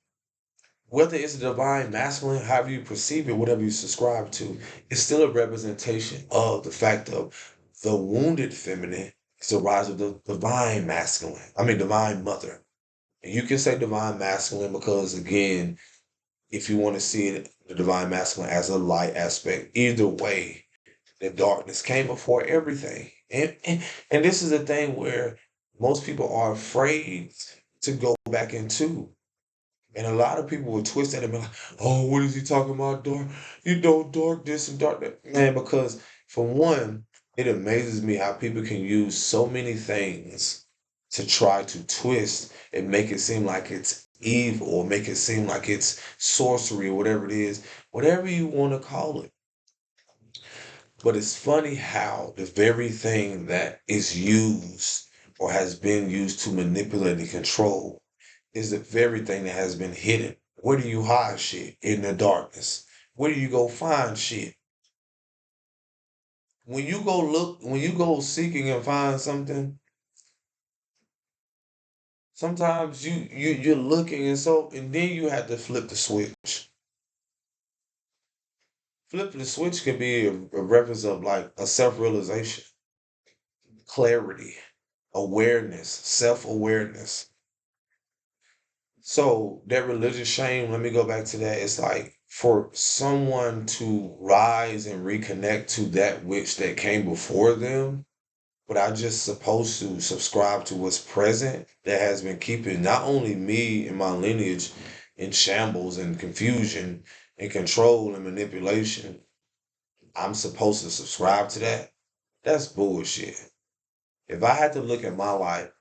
whether it's the divine masculine, however you perceive it, whatever you subscribe to, it's still a representation of the fact of the wounded feminine is the rise of the divine masculine. I mean divine mother. And you can say divine masculine because again, if you want to see it, the divine masculine as a light aspect. Either way, the darkness came before everything. And this is the thing where most people are afraid to go back into. And a lot of people will twist that and be like, oh, what is he talking about, dark? You know, dark this and dark that. Man, because for one, it amazes me how people can use so many things to try to twist and make it seem like it's evil or make it seem like it's sorcery or whatever it is, whatever you want to call it. But it's funny how the very thing that is used or has been used to manipulate and control is the very thing that has been hidden. Where do you hide shit? In the darkness. Where do you go find shit? When you go look, when you go seeking and find something, sometimes you're looking and then you have to flip the switch. Flipping the switch can be a reference of like a self-realization, clarity, awareness, self-awareness. So that religious shame, let me go back to that. It's like for someone to rise and reconnect to that which that came before them, but I just supposed to subscribe to what's present that has been keeping not only me and my lineage in shambles and confusion and control and manipulation. I'm supposed to subscribe to that. That's bullshit. If I had to look at my life,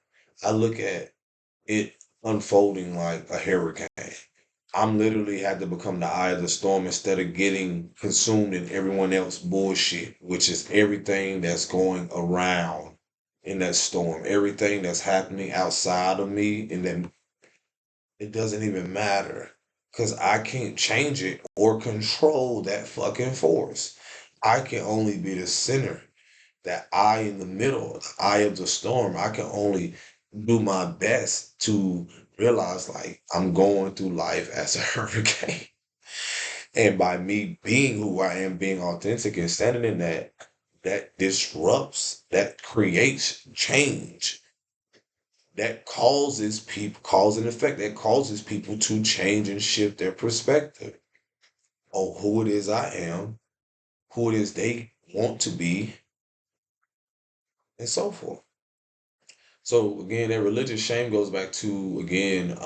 I look at it unfolding like a hurricane. I'm literally had to become the eye of the storm instead of getting consumed in everyone else bullshit, which is everything that's going around in that storm, everything that's happening outside of me, and then it doesn't even matter because I can't change it or control that fucking force. I can only be the center, that eye in the middle, the eye of the storm. I can only do my best to realize like I'm going through life as a hurricane. And by me being who I am, being authentic and standing in that, that disrupts, that creates change, that causes people, cause and effect, that causes people to change and shift their perspective on who it is I am, who it is they want to be, and so forth. So again, that religious shame goes back to again,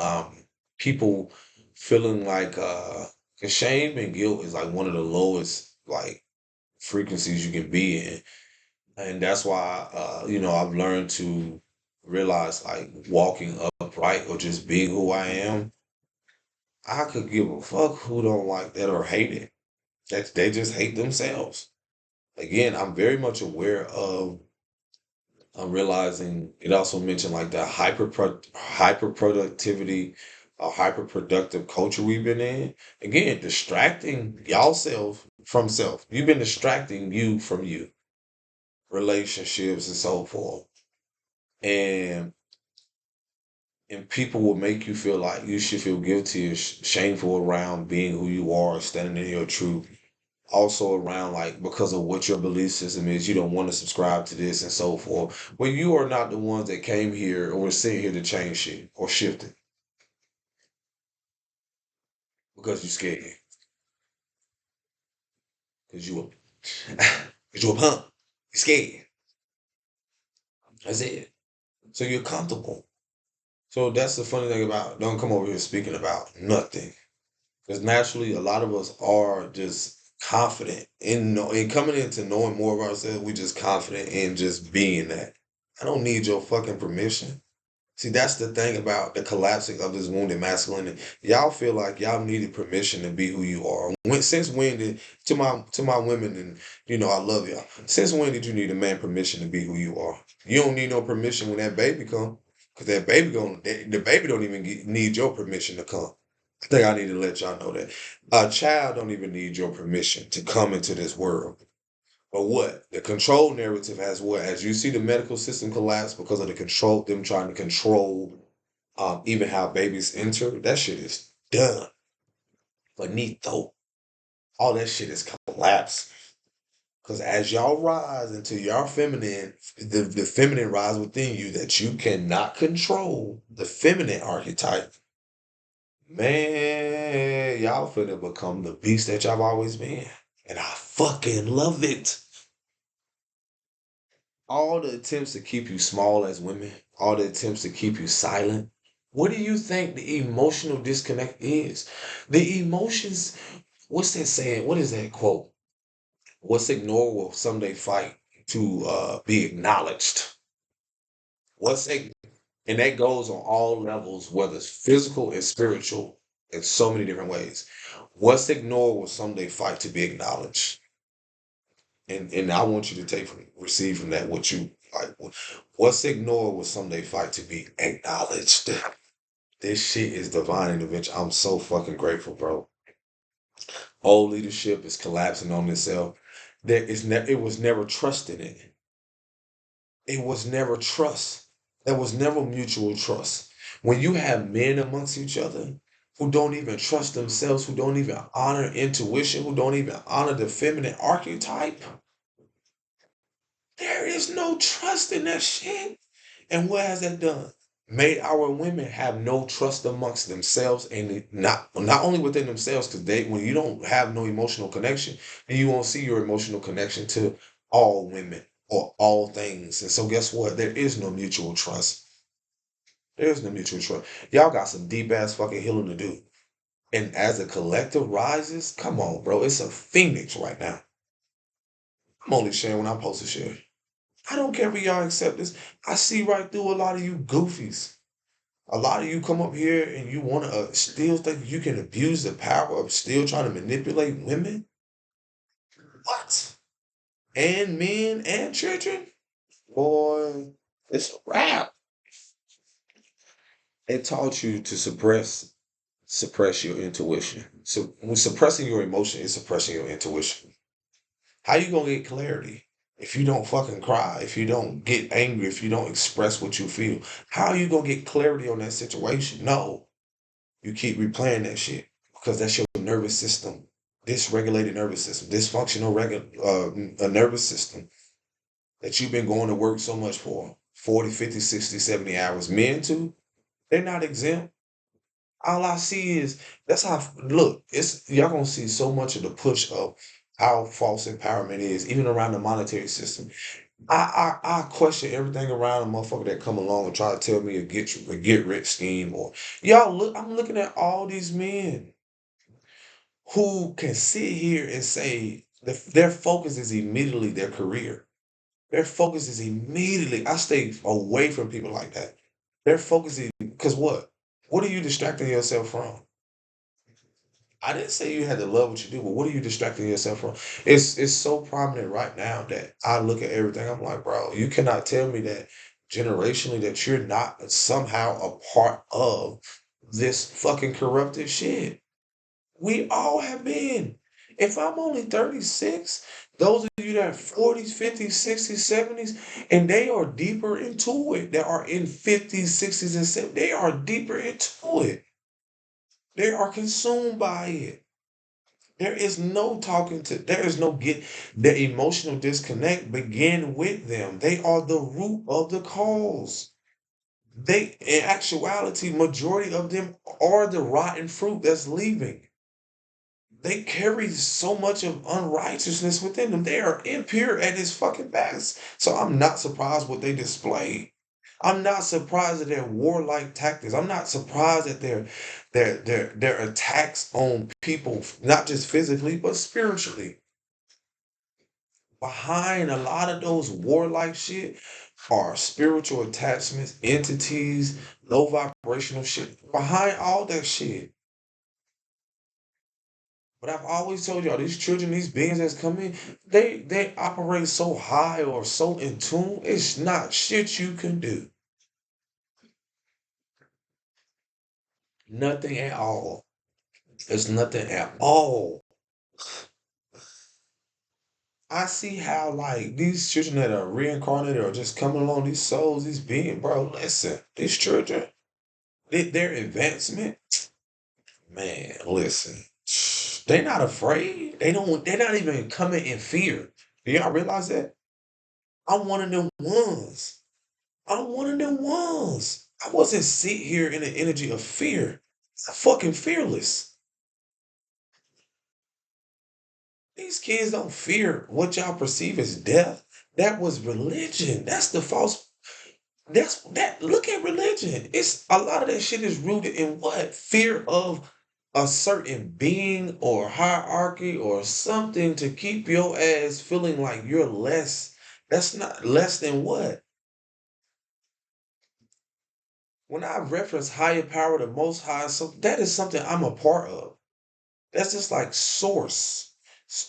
people feeling like 'cause shame and guilt is like one of the lowest like frequencies you can be in. And that's why I've learned to realize like walking upright or just being who I am, I could give a fuck who don't like that or hate it. That they just hate themselves. Again, I'm very much aware of. I'm realizing it also mentioned like the hyper productivity, hyper productive culture we've been in. Again, distracting y'all self from self. You've been distracting you from you, relationships and so forth. And people will make you feel like you should feel guilty or shameful around being who you are, standing in your truth. Also around like because of what your belief system is, you don't want to subscribe to this and so forth. Well, you are not the ones that came here or were sent here to change shit or shift it because you're scared. Because you a because you a punk. You're scared. That's it. So you're comfortable. So that's the funny thing about don't come over here speaking about nothing. Because naturally, a lot of us are just confident in coming into knowing more of ourselves. We just confident in just being that. I don't need your fucking permission. See, that's the thing about the collapsing of this wounded masculinity. Y'all feel like y'all needed permission to be who you are. Since when did to my women and I love y'all. Since when did you need a man permission to be who you are? You don't need no permission when that baby come, because that baby the baby don't even need your permission to come. I think I need to let y'all know that a child don't even need your permission to come into this world. But what? The control narrative has what? As you see the medical system collapse because of the control, them trying to control even how babies enter, that shit is done. Finito. All that shit is collapsed. Because as y'all rise into your feminine, the feminine rise within you that you cannot control, the feminine archetype, man, saying? Y'all finna become the beast that y'all always been. And I fucking love it. All the attempts to keep you small as women, all the attempts to keep you silent. What do you think the emotional disconnect is? The emotions, what's that saying? What is that quote? What's ignored will someday fight to be acknowledged. What's ig- and that goes on all levels, whether it's physical and spiritual, in so many different ways. What's ignored will someday fight to be acknowledged. And I want you to receive from that what you like. What's ignored will someday fight to be acknowledged. This shit is divine intervention. I'm so fucking grateful, bro. Old leadership is collapsing on itself. It was never trust in it. It was never trust. There was never mutual trust. When you have men amongst each other who don't even trust themselves, who don't even honor intuition, who don't even honor the feminine archetype, there is no trust in that shit. And what has that done? Made our women have no trust amongst themselves and not only within themselves, because when you don't have no emotional connection, then you won't see your emotional connection to all women or all things. And so guess what? There is no mutual trust. There is no mutual trust. Y'all got some deep ass fucking healing to do. And as the collective rises, come on, bro. It's a phoenix right now. I'm only sharing when I'm supposed to share. I don't care if y'all accept this. I see right through a lot of you goofies. A lot of you come up here and you want to still think you can abuse the power of still trying to manipulate women. What? And men and children? Boy, it's a wrap. It taught you to suppress your intuition. So when suppressing your emotion is suppressing your intuition. How you gonna get clarity if you don't fucking cry, if you don't get angry, if you don't express what you feel? How you gonna get clarity on that situation? No, you keep replaying that shit because that's your nervous system, dysregulated nervous system, dysfunctional a nervous system that you've been going to work so much for 40, 50, 60, 70 hours. Men too, they're not exempt. All I see is that's how look, it's y'all gonna see so much of the push of how false empowerment is, even around the monetary system. I question everything around a motherfucker that come along and try to tell me a get rich scheme or y'all look. I'm looking at all these men who can sit here and say their focus is immediately their career. Their focus is immediately. I stay away from people like that. Their focus is because what? What are you distracting yourself from? I didn't say you had to love what you do, but what are you distracting yourself from? It's so prominent right now that I look at everything. I'm like, bro, you cannot tell me that generationally that you're not somehow a part of this fucking corrupted shit. We all have been. If I'm only 36, those of you that are 40s, 50s, 60s, 70s, and they are deeper into it, that are in 50s, 60s, and 70s, they are deeper into it. They are consumed by it. There is no get the emotional disconnect begin with them. They are the root of the cause. They, in actuality, majority of them are the rotten fruit that's leaving. They carry so much of unrighteousness within them. They are impure at its fucking best. So I'm not surprised what they display. I'm not surprised at their warlike tactics. I'm not surprised at their attacks on people, not just physically but spiritually. Behind a lot of those warlike shit are spiritual attachments, entities, low vibrational shit. Behind all that shit. But I've always told y'all, these children, these beings that's come in, they operate so high or so in tune. It's not shit you can do. Nothing at all. It's nothing at all. I see how like these children that are reincarnated or just coming along, these souls, these beings, bro. Listen, these children, their advancement, man. Listen, they not afraid. They don't. They're not even coming in fear. Do y'all realize that? I'm one of them ones. I'm one of them ones. I wasn't sit here in the energy of fear. I'm fucking fearless. These kids don't fear what y'all perceive as death. That was religion. That's the false. That's that. Look at religion. It's a lot of that shit is rooted in what? Fear of a certain being or hierarchy or something to keep your ass feeling like you're less. That's not less than what? When I reference higher power, the most high, so that is something I'm a part of. That's just like source.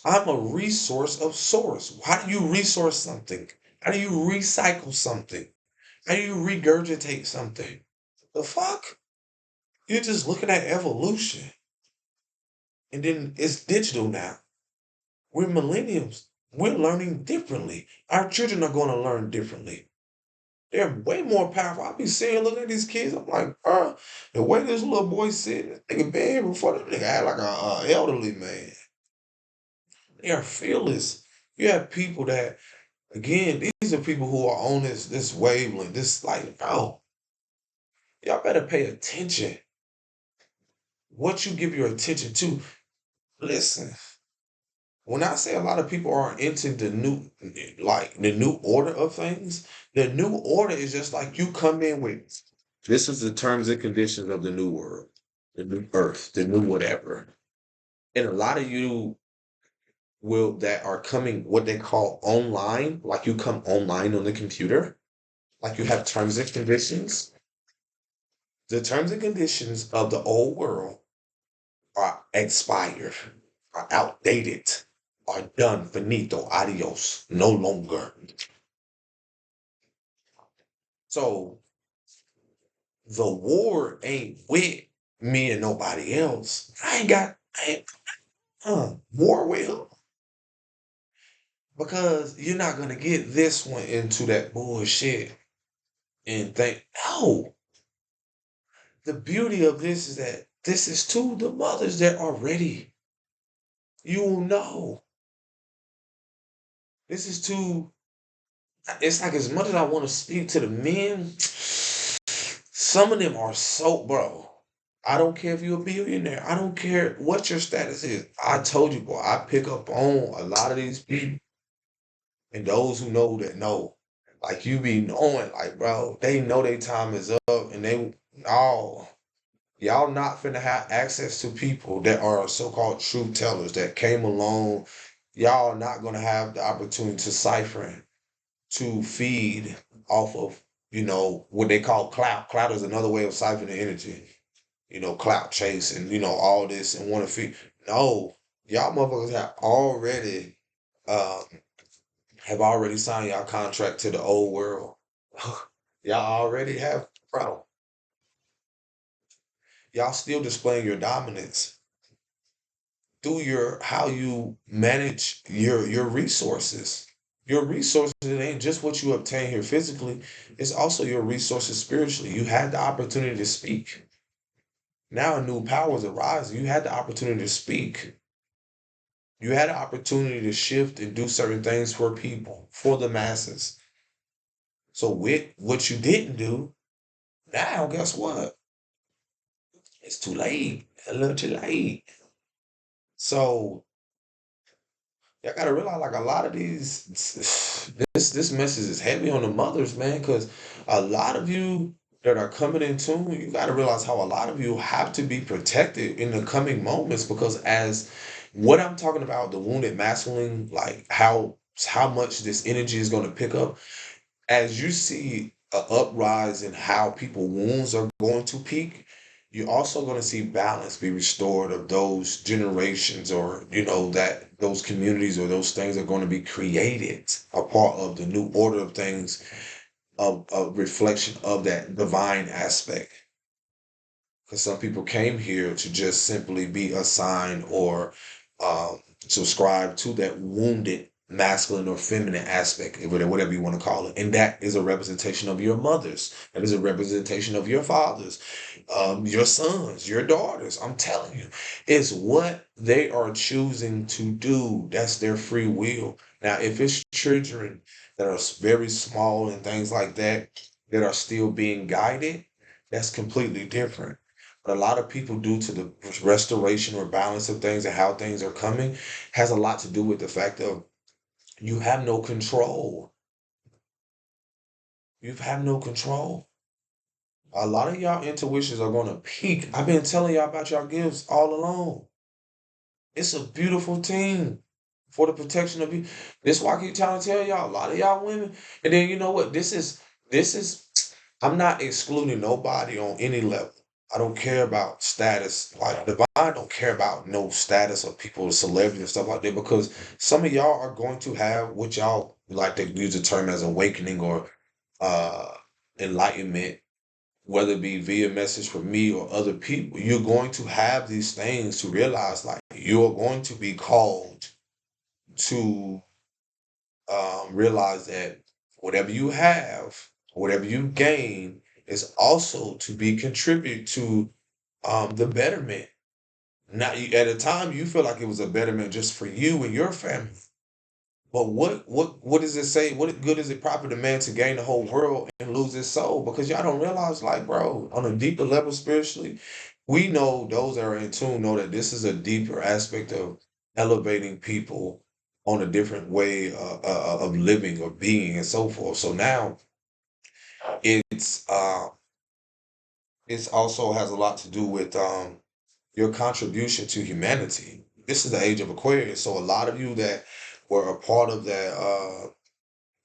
I'm a resource of source. How do you resource something? How do you recycle something? How do you regurgitate something? The fuck? You're just looking at evolution. And then it's digital now. We're millennials. We're learning differently. Our children are going to learn differently. They're way more powerful. I be seeing, looking at these kids. I'm like, the way this little boy sitting, this nigga been here before. That nigga act like a elderly man. They are fearless. You have people that, again, these are people who are on this wavelength. This like, bro, y'all better pay attention. What you give your attention to. Listen, when I say a lot of people are into the new order of things, the new order is just like you come in with. This is the terms and conditions of the new world, the new earth, the new whatever. And a lot of you will that are coming what they call online, like you come online on the computer, like you have terms and conditions. The terms and conditions of the old world are expired, are outdated, are done, finito, adios, no longer. So the war ain't with me and nobody else. I ain't war with him because you're not gonna get this one into that bullshit and think, no. The beauty of this is that this is to the mothers that are ready. You will know. This is to it's like as much as I want to speak to the men, some of them are so, bro. I don't care if you're a billionaire. I don't care what your status is. I told you, boy, I pick up on a lot of these people and those who know that know. Like you be knowing, like, bro, they know their time is up and they, oh, y'all not finna have access to people that are so-called truth tellers that came along. Y'all not gonna have the opportunity to cipher to feed off of, what they call clout. Clout is another way of siphoning energy. Clout chase and all this and want to feed. No, y'all motherfuckers um have already signed y'all contract to the old world. Y'all already have, bro. Y'all still displaying your dominance through your how you manage your resources. Your resources ain't just what you obtain here physically, it's also your resources spiritually. You had the opportunity to speak. Now new powers arise. You had the opportunity to speak. You had an opportunity to shift and do certain things for people, for the masses. So with what you didn't do, now guess what? It's too late. A little too late. So y'all gotta realize like a lot of these this message is heavy on the mothers, man, because a lot of you that are coming in tune, you gotta realize how a lot of you have to be protected in the coming moments because as what I'm talking about, the wounded masculine, like how much this energy is gonna pick up, as you see a uprise in how people wounds are going to peak, you're also going to see balance be restored of those generations or that those communities or those things are going to be created a part of the new order of things of a reflection of that divine aspect because some people came here to just simply be assigned or subscribe to that wounded masculine or feminine aspect, whatever you want to call it. And that is a representation of your mothers. That is a representation of your fathers, your sons, your daughters. I'm telling you, it's what they are choosing to do. That's their free will. Now, if it's children that are very small and things like that, that are still being guided, that's completely different. But a lot of people, due to the restoration or balance of things and how things are coming, has a lot to do with the fact of you have no control. You have no control. A lot of y'all intuitions are going to peak. I've been telling y'all about y'all gifts all along. It's a beautiful thing for the protection of you. This is why I keep trying to tell y'all, a lot of y'all women. And then you know what? This is I'm not excluding nobody on any level. I don't care about status. Like Divine don't care about no status of people, celebrity and stuff like that, because some of y'all are going to have what y'all like to use the term as awakening or uh enlightenment, whether it be via message from me or other people. You're going to have these things to realize like you're going to be called to realize that whatever you have, whatever you gain, is also to be contribute to the betterment. Not at a time you feel like it was a betterment just for you and your family. But what does it say? What good is it proper to man to gain the whole world and lose his soul? Because y'all don't realize, like, bro, on a deeper level spiritually, we know those that are in tune know that this is a deeper aspect of elevating people on a different way of living or being and so forth. So now it's it's also has a lot to do with your contribution to humanity. This is the age of Aquarius, so a lot of you that were a part of that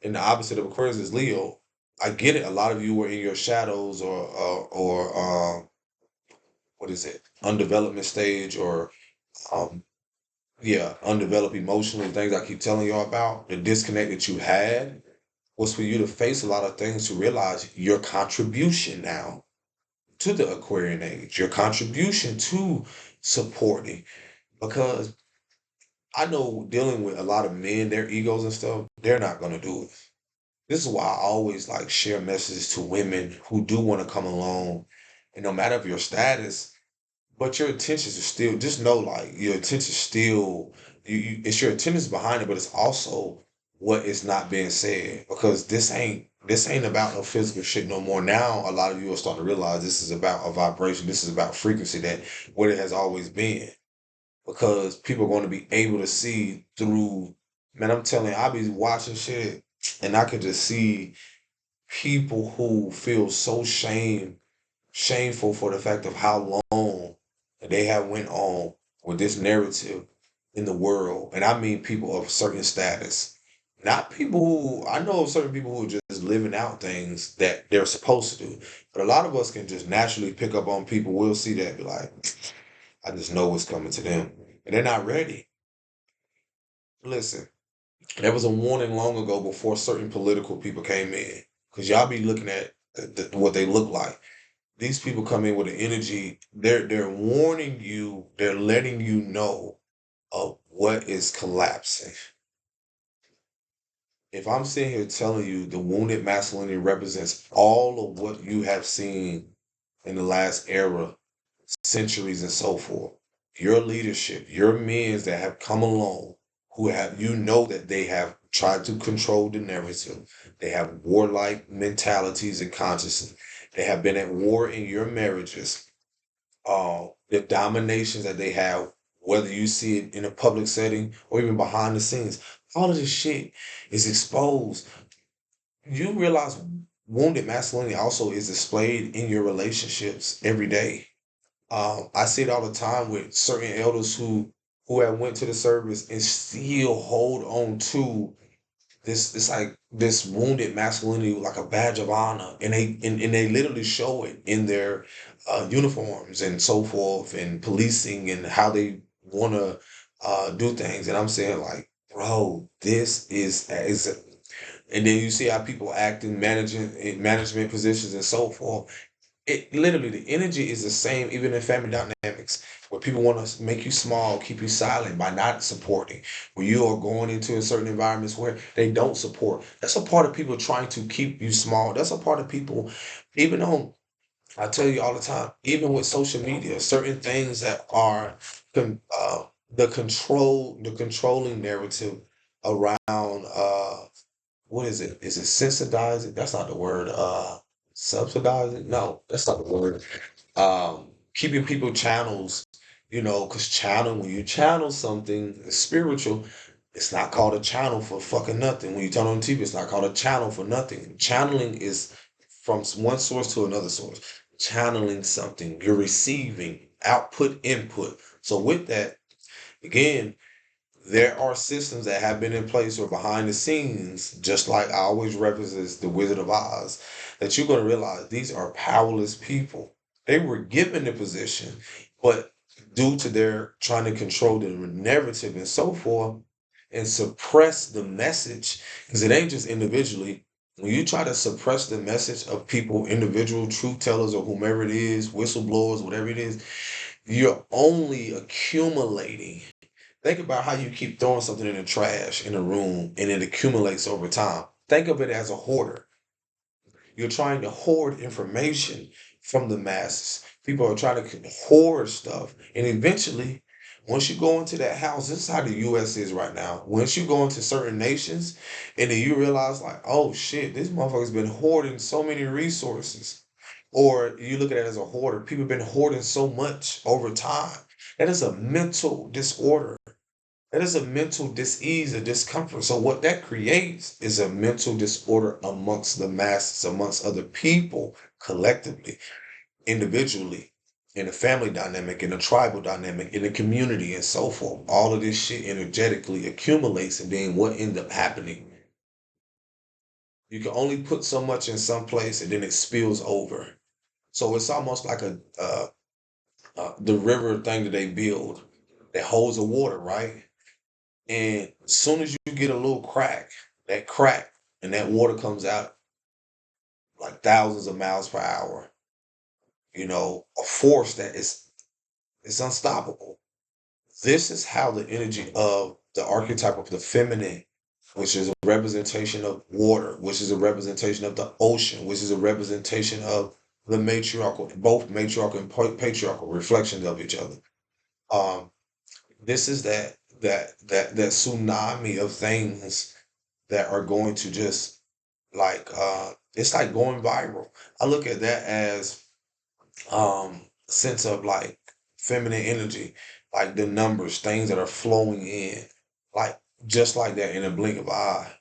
and the opposite of Aquarius is Leo. I get it. A lot of you were in your shadows or what is it? Undevelopment stage or um yeah, undeveloped emotionally, things I keep telling y'all about. The disconnect that you had was for you to face a lot of things to realize your contribution now to the Aquarian age, your contribution to supporting. Because I know dealing with a lot of men, their egos and stuff, they're not gonna do it. This is why I always like share messages to women who do want to come along. And no matter of your status, but your intentions are still just know like your intentions still it's your intentions behind it, but it's also what is not being said. Because this ain't about no physical shit no more. Now a lot of you are starting to realize this is about a vibration, this is about frequency that what it has always been. Because people are going to be able to see through, man, I'm telling you, I be watching shit and I could just see people who feel so shameful for the fact of how long they have went on with this narrative in the world. And I mean people of certain status. Not people who I know of certain people who are just living out things that they're supposed to do. But a lot of us can just naturally pick up on people. We'll see that be like, I just know what's coming to them. And they're not ready. Listen, there was a warning long ago before certain political people came in. Because y'all be looking at what they look like. These people come in with an energy. They're warning you. They're letting you know of what is collapsing. If I'm sitting here telling you the wounded masculinity represents all of what you have seen in the last era, centuries and so forth, your leadership, your men that have come along, who have you know that they have tried to control the narrative, they have warlike mentalities and consciousness, they have been at war in your marriages, the dominations that they have, whether you see it in a public setting or even behind the scenes, all of this shit is exposed. You realize wounded masculinity also is displayed in your relationships every day. I see it all the time with certain elders who have went to the service and still hold on to this like this wounded masculinity like a badge of honor, and they literally show it in their uniforms and so forth, and policing and how they want to do things. And I'm saying like, bro, this is and then you see how people act in management positions and so forth. It literally the energy is the same even in family dynamics where people want to make you small, keep you silent by not supporting. Where you are going into a certain environments where they don't support. That's a part of people trying to keep you small. That's a part of people, even on I tell you all the time, even with social media, certain things that are the controlling narrative around what is it? Is it sensitizing? That's not the word. Subsidizing? No, that's not the word. keeping people channels, because when you channel something spiritual, it's not called a channel for fucking nothing. When you turn on TV, it's not called a channel for nothing. Channeling is from one source to another source. Channeling something, you're receiving output, input. So with that, again, there are systems that have been in place or behind the scenes, just like I always reference the Wizard of Oz, that you're going to realize these are powerless people. They were given the position, but due to their trying to control the narrative and so forth and suppress the message, because it ain't just individually. When you try to suppress the message of people, individual truth tellers or whomever it is, whistleblowers, whatever it is, you're only accumulating. Think about how you keep throwing something in the trash in a room and it accumulates over time. Think of it as a hoarder. You're trying to hoard information from the masses. People are trying to hoard stuff. And eventually, once you go into that house, this is how the US is right now. Once you go into certain nations and then you realize, like, oh shit, this motherfucker's been hoarding so many resources. Or you look at it as a hoarder. People have been hoarding so much over time. That is a mental disorder. That is a mental dis-ease, a discomfort. So what that creates is a mental disorder amongst the masses, amongst other people, collectively, individually, in the family dynamic, in the tribal dynamic, in the community, and so forth. All of this shit energetically accumulates, and then what ends up happening? You can only put so much in some place, and then it spills over. So it's almost like the river thing that they build that holds the water, right? And as soon as you get a little crack, and that water comes out like thousands of miles per hour, a force that is unstoppable. This is how the energy of the archetype of the feminine, which is a representation of water, which is a representation of the ocean, which is a representation of the matriarchal, both matriarchal and patriarchal reflections of each other. Um, this is that tsunami of things that are going to just it's like going viral. I look at that as sense of like feminine energy, like the numbers, things that are flowing in, like just like that in a blink of eye.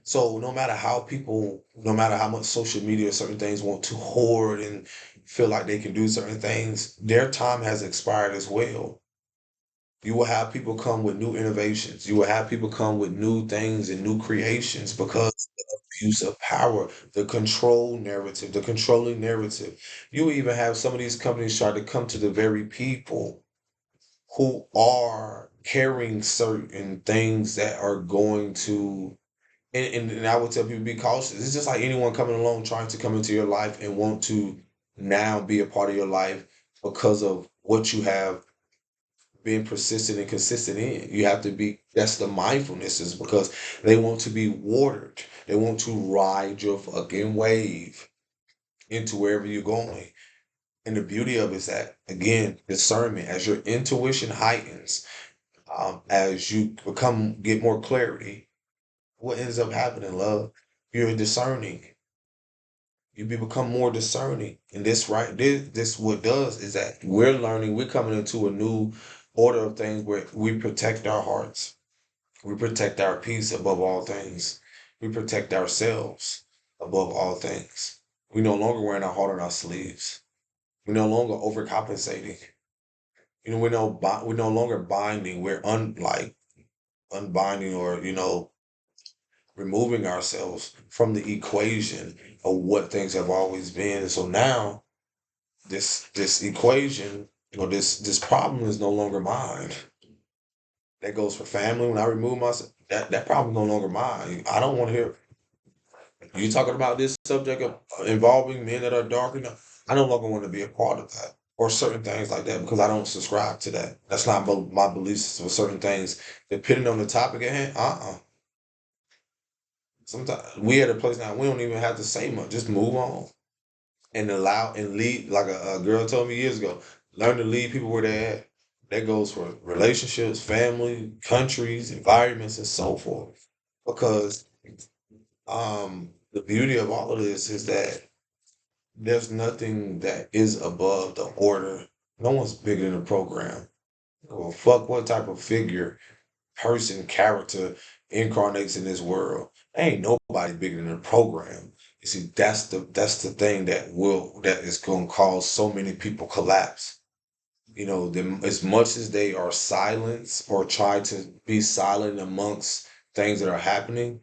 So no matter how much social media certain things want to hoard and feel like they can do certain things, their time has expired as well. You will have people come with new innovations. You will have people come with new things and new creations because of abuse of power, the control narrative, the controlling narrative. You even have some of these companies try to come to the very people who are carrying certain things that are going to and I would tell people be cautious. It's just like anyone coming along trying to come into your life and want to now be a part of your life because of what you have being persistent and consistent in. You have to be, that's the mindfulness, is because they want to be watered. They want to ride your fucking wave into wherever you're going. And the beauty of it is that, again, discernment, as your intuition heightens, as you get more clarity, what ends up happening, love? You're discerning. Become more discerning. And this what does is that we're learning, we're coming into a new order of things where we protect our hearts. We protect our peace above all things. We protect ourselves above all things. We no longer wearing our heart on our sleeves. We no longer overcompensating. We're no longer binding. We're unbinding, or removing ourselves from the equation of what things have always been. And so now this equation, this problem is no longer mine. That goes for family. When I remove myself, that problem is no longer mine. I don't want to hear you talking about this subject of involving men that are dark enough. I no longer want to be a part of that or certain things like that because I don't subscribe to that. That's not my belief system with certain things. Depending on the topic at hand, sometimes we at a place now we don't even have to say much. Just move on and allow and lead. Like a girl told me years ago, learn to lead people where they're at. That goes for relationships, family, countries, environments, and so forth. Because the beauty of all of this is that There's nothing that is above the order. No one's bigger than the program. Well, fuck what type of figure, person, character incarnates in this world. Ain't nobody bigger than the program. You see, that's the thing that is gonna cause so many people collapse. Them, as much as they are silenced or try to be silent amongst things that are happening,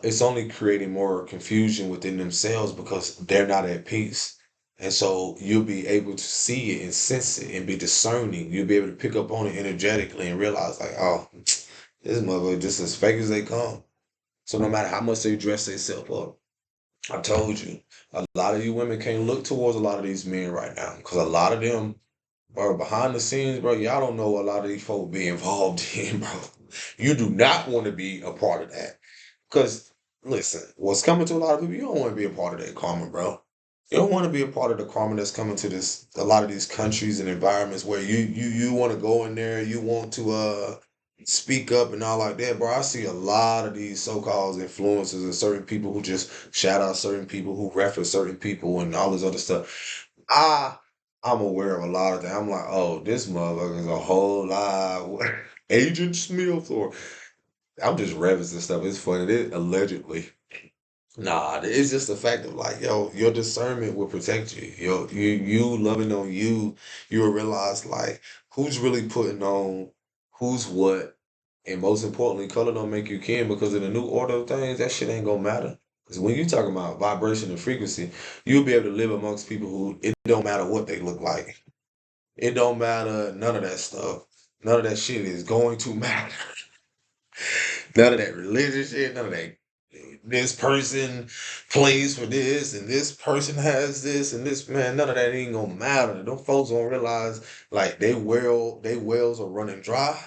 it's only creating more confusion within themselves because they're not at peace. And so you'll be able to see it and sense it and be discerning. You'll be able to pick up on it energetically and realize, like, oh, this mother just as fake as they come. So no matter how much they dress themselves up, I told you, a lot of you women can't look towards a lot of these men right now because a lot of them are behind the scenes, bro. Y'all don't know a lot of these folk be involved in, bro. You do not want to be a part of that. Because listen, what's coming to a lot of people, you don't want to be a part of that karma, bro. You don't want to be a part of the karma that's coming to this a lot of these countries and environments where you want to go in there, you want to speak up and all like that, bro. I see a lot of these so-called influencers and certain people who just shout out certain people, who reference certain people and all this other stuff. I I'm aware of a lot of that. I'm like, oh, this motherfucker is a whole lot. Agent Smith, or I'm just referencing stuff. It's funny. It allegedly. Nah, it's just the fact of like, yo, your discernment will protect you. You loving on you, you will realize like who's really putting on who's what, and most importantly, color don't make you kin because in the new order of things, that shit ain't gonna matter. Because when you talking about vibration and frequency, you'll be able to live amongst people who it don't matter what they look like. It don't matter none of that stuff. None of that shit is going to matter. None of that religious shit, none of that. This person plays for this, and this person has this, and this man. None of that ain't gonna matter. Them folks gonna realize like they wells are running dry,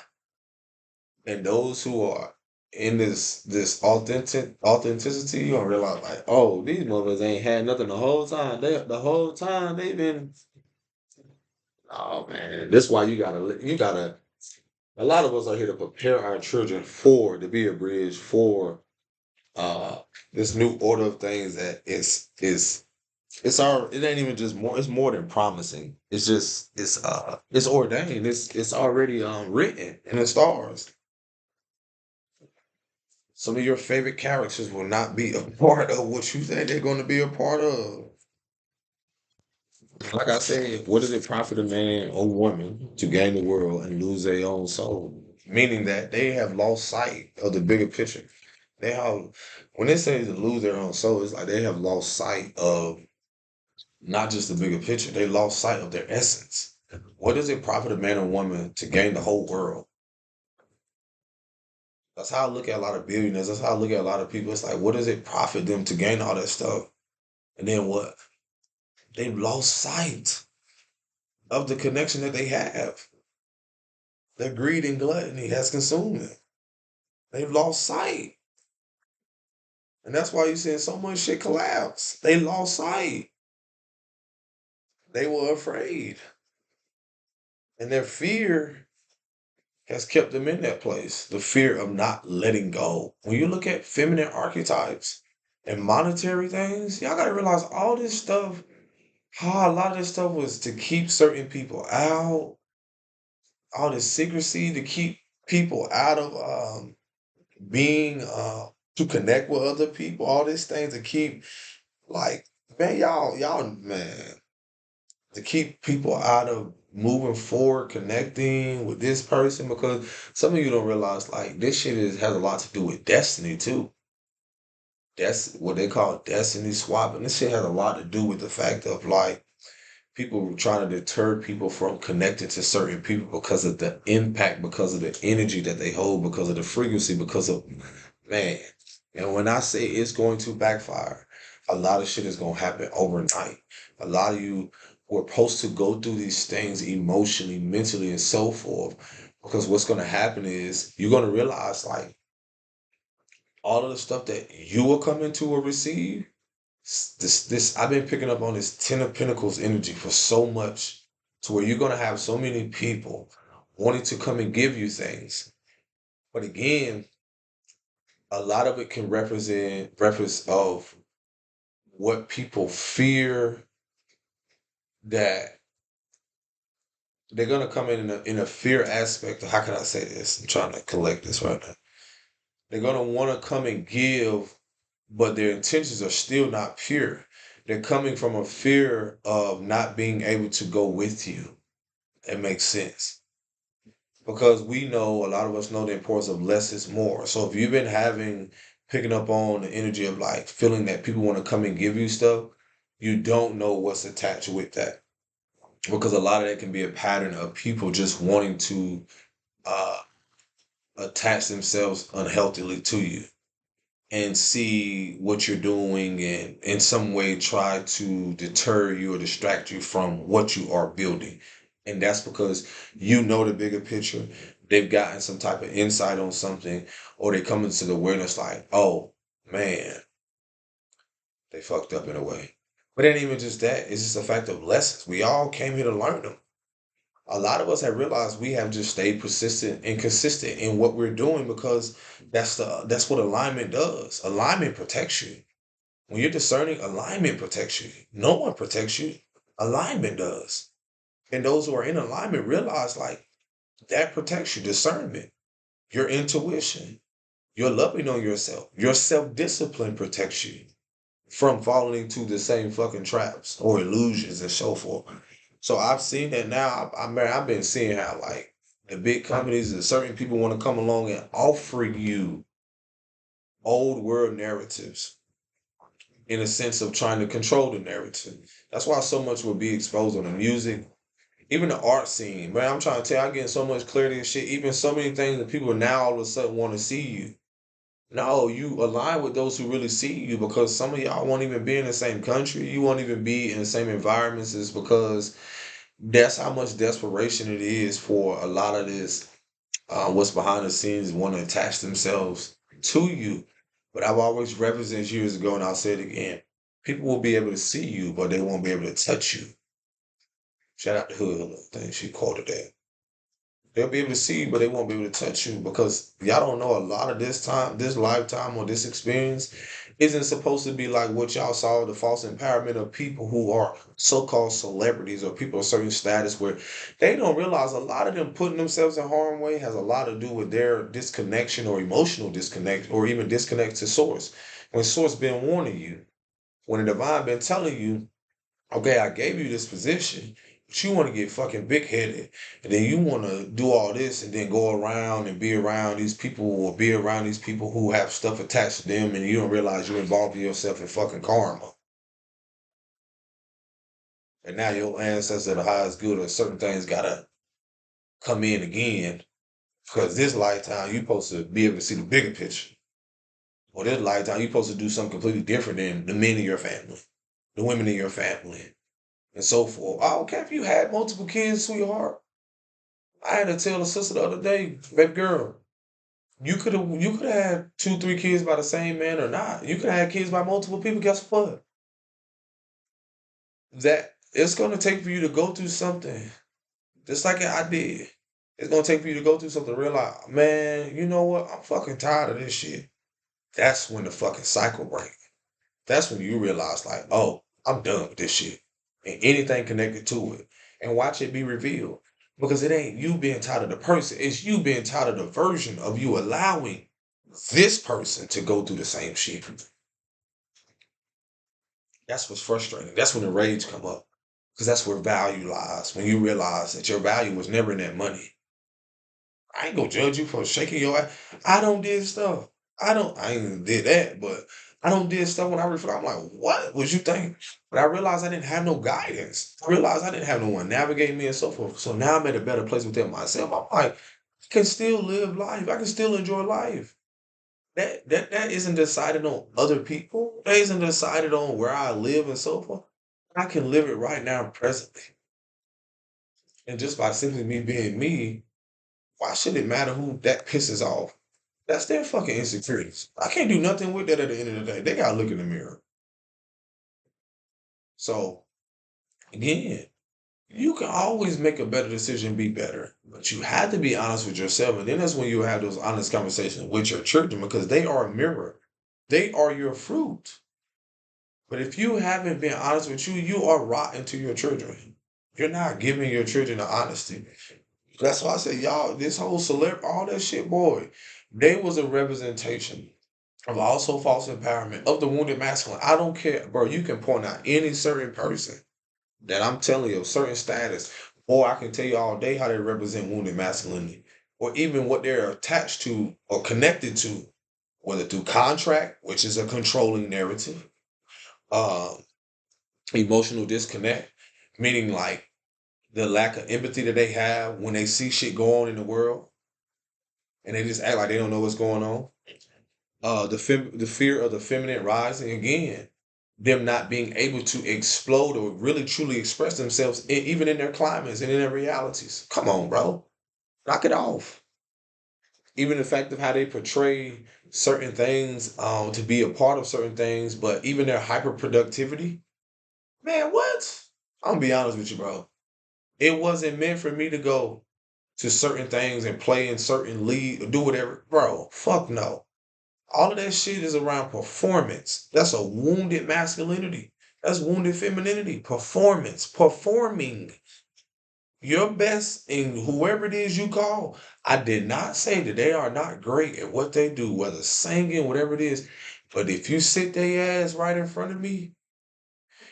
and those who are in this authenticity, you gonna realize like, oh, these mothers ain't had nothing the whole time. The whole time they've been. Oh man, that's why you gotta. A lot of us are here to prepare our children for to be a bridge for uh this new order of things that is it ain't even just more, it's more than promising. It's just it's ordained. It's already written in the stars. Some of your favorite characters will not be a part of what you think they're going to be a part of. Like I said, what does it profit a man or woman to gain the world and lose their own soul? Meaning that they have lost sight of the bigger picture. They have, when they say to lose their own soul, it's like they have lost sight of not just the bigger picture, they lost sight of their essence. What does it profit a man or woman to gain the whole world? That's how I look at a lot of billionaires. That's how I look at a lot of people. It's like, what does it profit them to gain all that stuff? And then what? They've lost sight of the connection that they have. Their greed and gluttony has consumed them. They've lost sight. And that's why you're seeing so much shit collapse. They lost sight. They were afraid. And their fear has kept them in that place. The fear of not letting go. When you look at feminine archetypes and monetary things, y'all gotta realize all this stuff, how a lot of this stuff was to keep certain people out, all this secrecy to keep people out of being to connect with other people, all these things to keep like man, y'all man, to keep people out of moving forward, connecting with this person because some of you don't realize like this shit has a lot to do with destiny too. That's what they call destiny swapping. This shit has a lot to do with the fact of like people trying to deter people from connecting to certain people because of the impact, because of the energy that they hold, because of the frequency, because of man. And when I say it's going to backfire, a lot of shit is going to happen overnight. A lot of you were supposed to go through these things emotionally, mentally, and so forth. Because what's going to happen is you're going to realize like all of the stuff that you will come into or receive. This I've been picking up on this Ten of Pentacles energy for so much to where you're going to have so many people wanting to come and give you things. But again, a lot of it can represent reference of what people fear that they're gonna come in a fear aspect. How can I say this? I'm trying to collect this right now. They're gonna want to come and give, but their intentions are still not pure. They're coming from a fear of not being able to go with you. It makes sense because we know, a lot of us know, the importance of less is more. So if you've been picking up on the energy of like feeling that people want to come and give you stuff, you don't know what's attached with that, because a lot of that can be a pattern of people just wanting to uh, attach themselves unhealthily to you and see what you're doing and in some way try to deter you or distract you from what you are building. And that's because you know the bigger picture. They've gotten some type of insight on something, or they come into the awareness like, oh man, they fucked up in a way. But it ain't even just that. It's just a fact of lessons. We all came here to learn them. A lot of us have realized we have just stayed persistent and consistent in what we're doing, because that's what alignment does. Alignment protects you. When you're discerning, alignment protects you. No one protects you. Alignment does. And those who are in alignment realize like that protects you. Discernment, your intuition, your loving on yourself, your self-discipline protects you from falling into the same fucking traps or illusions and so forth. So I've seen that now. I've been seeing how like the big companies and certain people want to come along and offer you old world narratives in a sense of trying to control the narrative. That's why so much will be exposed on the music, even the art scene. Man, I'm trying to tell you, I get so much clarity and shit. Even so many things that people now all of a sudden want to see you. No, you align with those who really see you, because some of y'all won't even be in the same country. You won't even be in the same environments, is because that's how much desperation it is for a lot of this. What's behind the scenes want to attach themselves to you. But I've always represented years ago, and I'll say it again. People will be able to see you, but they won't be able to touch you. Shout out to Hood. I think she quoted that. They'll be able to see you, but they won't be able to touch you, because y'all don't know, a lot of this time, this lifetime, or this experience isn't supposed to be like what y'all saw, the false empowerment of people who are so-called celebrities or people of certain status, where they don't realize a lot of them putting themselves in harm's way has a lot to do with their disconnection or emotional disconnect, or even disconnect to source. When source been warning you, when the divine been telling you, okay, I gave you this position, but you want to get fucking big headed, and then you want to do all this, and then go around and be around these people, or be around these people who have stuff attached to them, and you don't realize you're involving yourself in fucking karma. And now your ancestor, the highest good, or certain things gotta come in again, because this lifetime you supposed to be able to see the bigger picture. Or this lifetime you supposed to do something completely different than the men in your family, the women in your family, and so forth. I don't care if you had multiple kids, sweetheart. I had to tell a sister the other day, baby girl, you could have had two, three kids by the same man or not. You could have had kids by multiple people. Guess what? That it's gonna take for you to go through something, just like I did. It's gonna take for you to go through something real like, man, you know what? I'm fucking tired of this shit. That's when the fucking cycle breaks. That's when you realize, like, oh, I'm done with this shit. And anything connected to it. And watch it be revealed. Because it ain't you being tired of the person, it's you being tired of the version of you allowing this person to go through the same shit. That's what's frustrating. That's when the rage come up. Because that's where value lies. When you realize that your value was never in that money. I ain't gonna judge you for shaking your ass. I don't did stuff. I ain't did that, but I don't did stuff when I reflect. I'm like, what was you thinking? But I realized I didn't have no guidance. I realized I didn't have no one navigating me and so forth. So now I'm at a better place within myself. I'm like, I can still live life. I can still enjoy life. That isn't decided on other people. That isn't decided on where I live and so forth. I can live it right now presently. And just by simply me being me, why should it matter who that pisses off? That's their fucking insecurities. I can't do nothing with that at the end of the day. They gotta look in the mirror. So again, you can always make a better decision, be better. But you have to be honest with yourself. And then that's when you have those honest conversations with your children, because they are a mirror. They are your fruit. But if you haven't been honest with you, you are rotten to your children. You're not giving your children the honesty. That's why I say, y'all, this whole celeb, all that shit, boy, they was a representation of also false empowerment of the wounded masculine. I don't care, bro. You can point out any certain person that I'm telling you, a certain status, or I can tell you all day how they represent wounded masculinity, or even what they're attached to or connected to, whether through contract, which is a controlling narrative, uh, emotional disconnect, meaning like the lack of empathy that they have when they see shit go on in the world and they just act like they don't know what's going on. The fear of the feminine rising again, them not being able to explode or really truly express themselves even in their climates and in their realities. Come on, bro, knock it off. Even the fact of how they portray certain things, to be a part of certain things, but even their hyper productivity, man, what? I'm gonna be honest with you, bro. It wasn't meant for me to go to certain things and play in certain league or do whatever. Bro, fuck no. All of that shit is around performance. That's a wounded masculinity. That's wounded femininity. Performance. Performing your best in whoever it is you call. I did not say that they are not great at what they do, whether singing, whatever it is. But if you sit their ass right in front of me,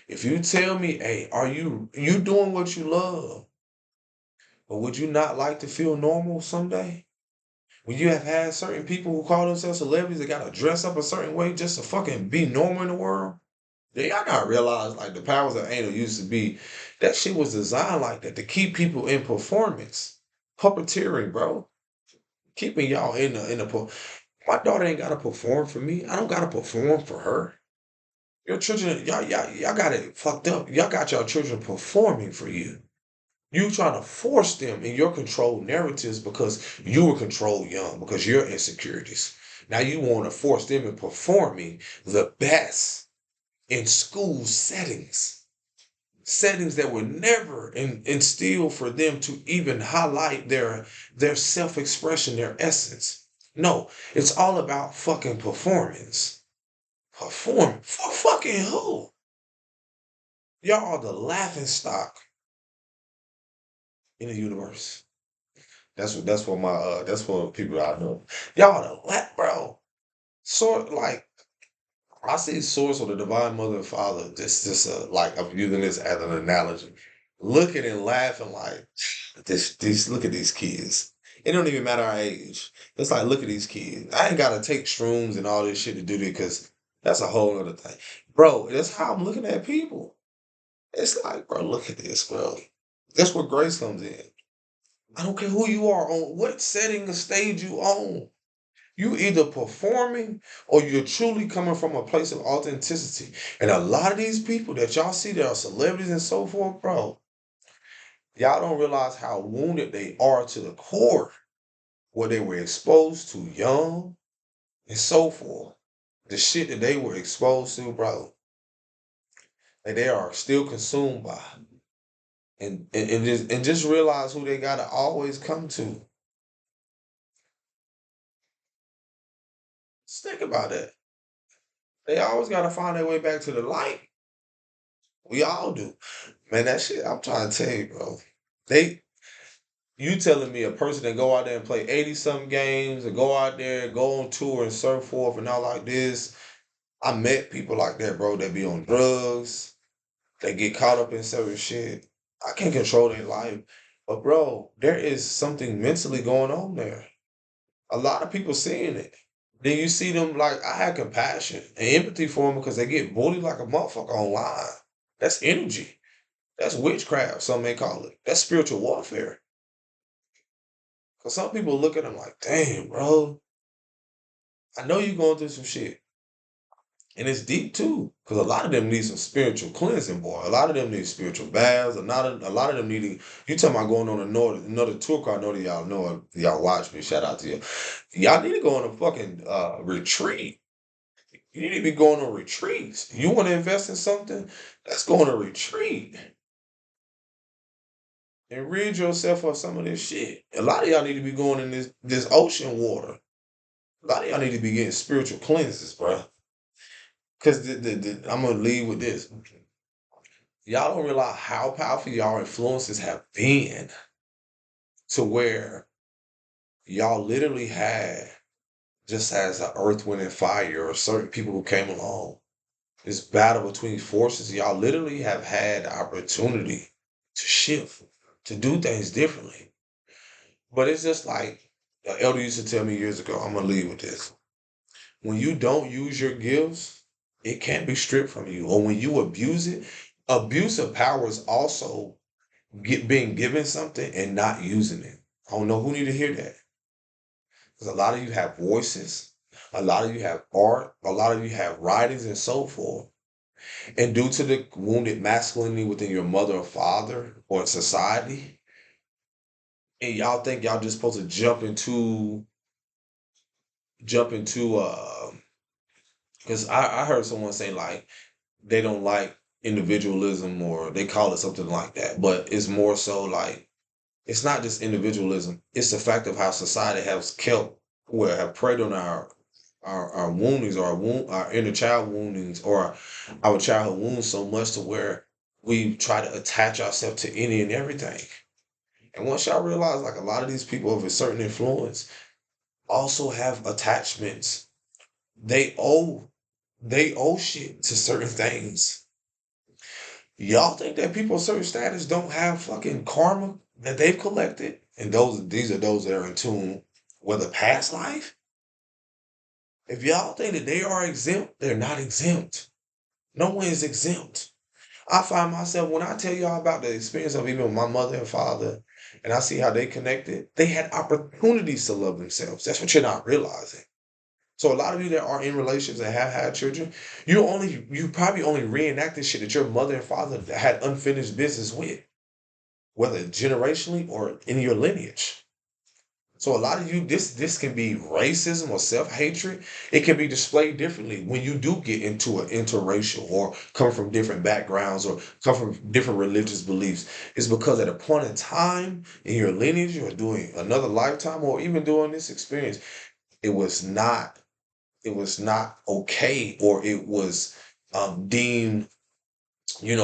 if you tell me, hey, are you doing what you love? But would you not like to feel normal someday? When you have had certain people who call themselves celebrities that gotta dress up a certain way just to fucking be normal in the world, then y'all gotta realize like the powers that ain't used to be, that shit was designed like that to keep people in performance. Puppeteering, bro. Keeping y'all in the my daughter ain't gotta perform for me. I don't gotta perform for her. Your children, y'all got it fucked up. Y'all got y'all children performing for you. You trying to force them in your control narratives because you were controlled young, because your insecurities. Now you want to force them in performing the best in school settings, settings that were never instilled for them to even highlight their self-expression, their essence. No, it's all about fucking performance. Perform for fucking who? Y'all are the laughing stock in the universe. That's what people I know. Y'all the let bro. Sort like I see source or the divine mother and father, just like I'm using this as an analogy. Looking and laughing like this look at these kids. It don't even matter our age. It's like look at these kids. I ain't gotta take shrooms and all this shit to do this because that's a whole other thing. Bro, that's how I'm looking at people. It's like, bro, look at this, bro. That's where grace comes in. I don't care who you are on what setting or stage you on. You either performing or you're truly coming from a place of authenticity. And a lot of these people that y'all see that are celebrities and so forth, bro, y'all don't realize how wounded they are to the core, what they were exposed to young and so forth. The shit that they were exposed to, bro, that they are still consumed by. And just realize who they gotta always come to. Just think about that. They always gotta find their way back to the light. We all do. Man, that shit, I'm trying to tell you, bro. They you telling me a person that go out there and play 80 something games and go out there, go on tour and so forth and all like this. I met people like that, bro, that be on drugs, they get caught up in certain shit. I can't control their life. But bro, there is something mentally going on there. A lot of people seeing it. Then you see them like I had compassion and empathy for them because they get bullied like a motherfucker online. That's energy. That's witchcraft, some may call it. That's spiritual warfare. Cause some people look at them like, damn, bro, I know you're going through some shit. And it's deep too. Cause a lot of them need some spiritual cleansing, boy. A lot of them need spiritual baths. A lot of them need you talking about going on another tour car. I know that y'all know it. Y'all watch me. Shout out to you. Y'all need to go on a fucking retreat. You need to be going on retreats. You want to invest in something? Let's go on a retreat and rid yourself of some of this shit. A lot of y'all need to be going in this ocean water. A lot of y'all need to be getting spiritual cleanses, bro. Because I'm gonna leave with this. Y'all don't realize how powerful y'all influences have been to where y'all literally had, just as a earth, wind, and fire, or certain people who came along, this battle between forces, y'all literally have had the opportunity to shift, to do things differently. But it's just like the elder used to tell me years ago, I'm gonna leave with this. When you don't use your gifts, it can't be stripped from you. Or when you abuse it, abuse of power is also being given something and not using it. I don't know who need to hear that. Because a lot of you have voices, a lot of you have art, a lot of you have writings and so forth. And due to the wounded masculinity within your mother or father or society, and y'all think y'all just supposed to jump into because I heard someone say like they don't like individualism, or they call it something like that. But it's more so like it's not just individualism, it's the fact of how society has kept, where have preyed on our woundings, or our inner child woundings, or our childhood wounds so much to where we try to attach ourselves to any and everything. And once y'all realize, like, a lot of these people of a certain influence also have attachments. They owe they owe shit to certain things. Y'all think that people of certain status don't have fucking karma that they've collected? And these are those that are in tune with a past life? If y'all think that they are exempt, they're not exempt. No one is exempt. I find myself, when I tell y'all about the experience of even my mother and father, and I see how they connected, they had opportunities to love themselves. That's what you're not realizing. So a lot of you that are in relationships that have had children, you probably only reenacted shit that your mother and father had unfinished business with, whether generationally or in your lineage. So a lot of you, this can be racism or self-hatred. It can be displayed differently when you do get into an interracial, or come from different backgrounds, or come from different religious beliefs. It's because at a point in time in your lineage, or doing another lifetime, or even during this experience, it was not it was not okay, or it was deemed,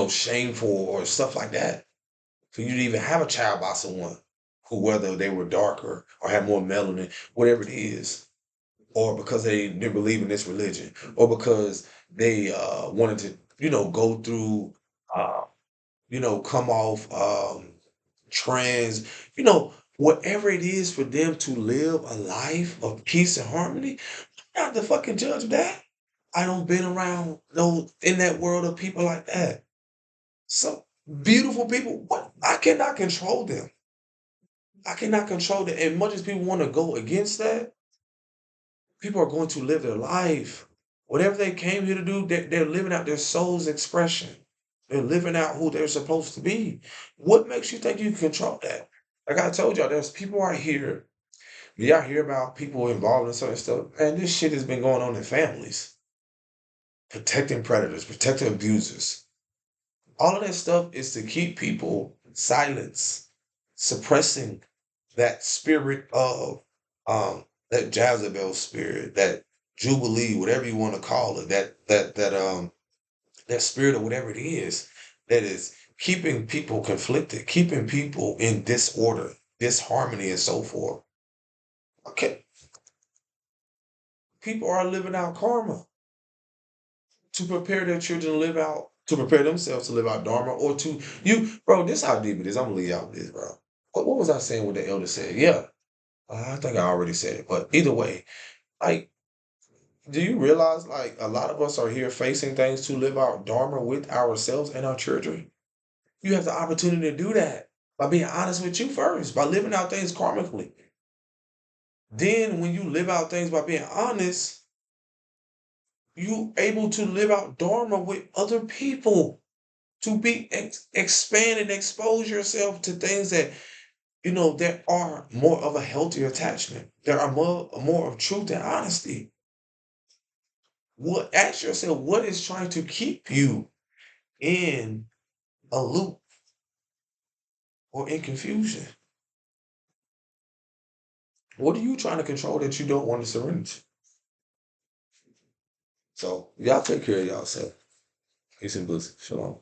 shameful or stuff like that. For you to even have a child by someone who, whether they were darker or had more melanin, whatever it is, or because they didn't believe in this religion, or because they wanted to, go through, uh, come off trans, whatever it is for them to live a life of peace and harmony. I'm not the fucking judge of that. I don't been around those in that world of people like that. So beautiful people, what I cannot control them. I cannot control that. As much as people want to go against that, people are going to live their life. Whatever they came here to do, they're living out their soul's expression. They're living out who they're supposed to be. What makes you think you can control that? Like I told y'all, there's people out here. Y'all hear about people involved in certain stuff. And this shit has been going on in families. Protecting predators, protecting abusers. All of that stuff is to keep people silent, suppressing that spirit of that Jezebel spirit, that Jubilee, whatever you want to call it, that spirit, or whatever it is, that is keeping people conflicted, keeping people in disorder, disharmony, and so forth. Okay, people are living out karma to prepare their children to live out, to prepare themselves to live out dharma, or to bro. This how deep it is. I'm gonna leave y'all with this, bro. What was I saying? What the elder said? Yeah, I think I already said it, but either way, like, do you realize, like, a lot of us are here facing things to live out dharma with ourselves and our children? You have the opportunity to do that by being honest with you first, by living out things karmically. Then, when you live out things by being honest, you able to live out dharma with other people, to be expand and expose yourself to things that there are more of a healthier attachment. There are more of truth and honesty. What Ask yourself, what is trying to keep you in a loop or in confusion? What are you trying to control that you don't want to surrender to? So y'all take care of yourself. Peace and blessings. Shalom.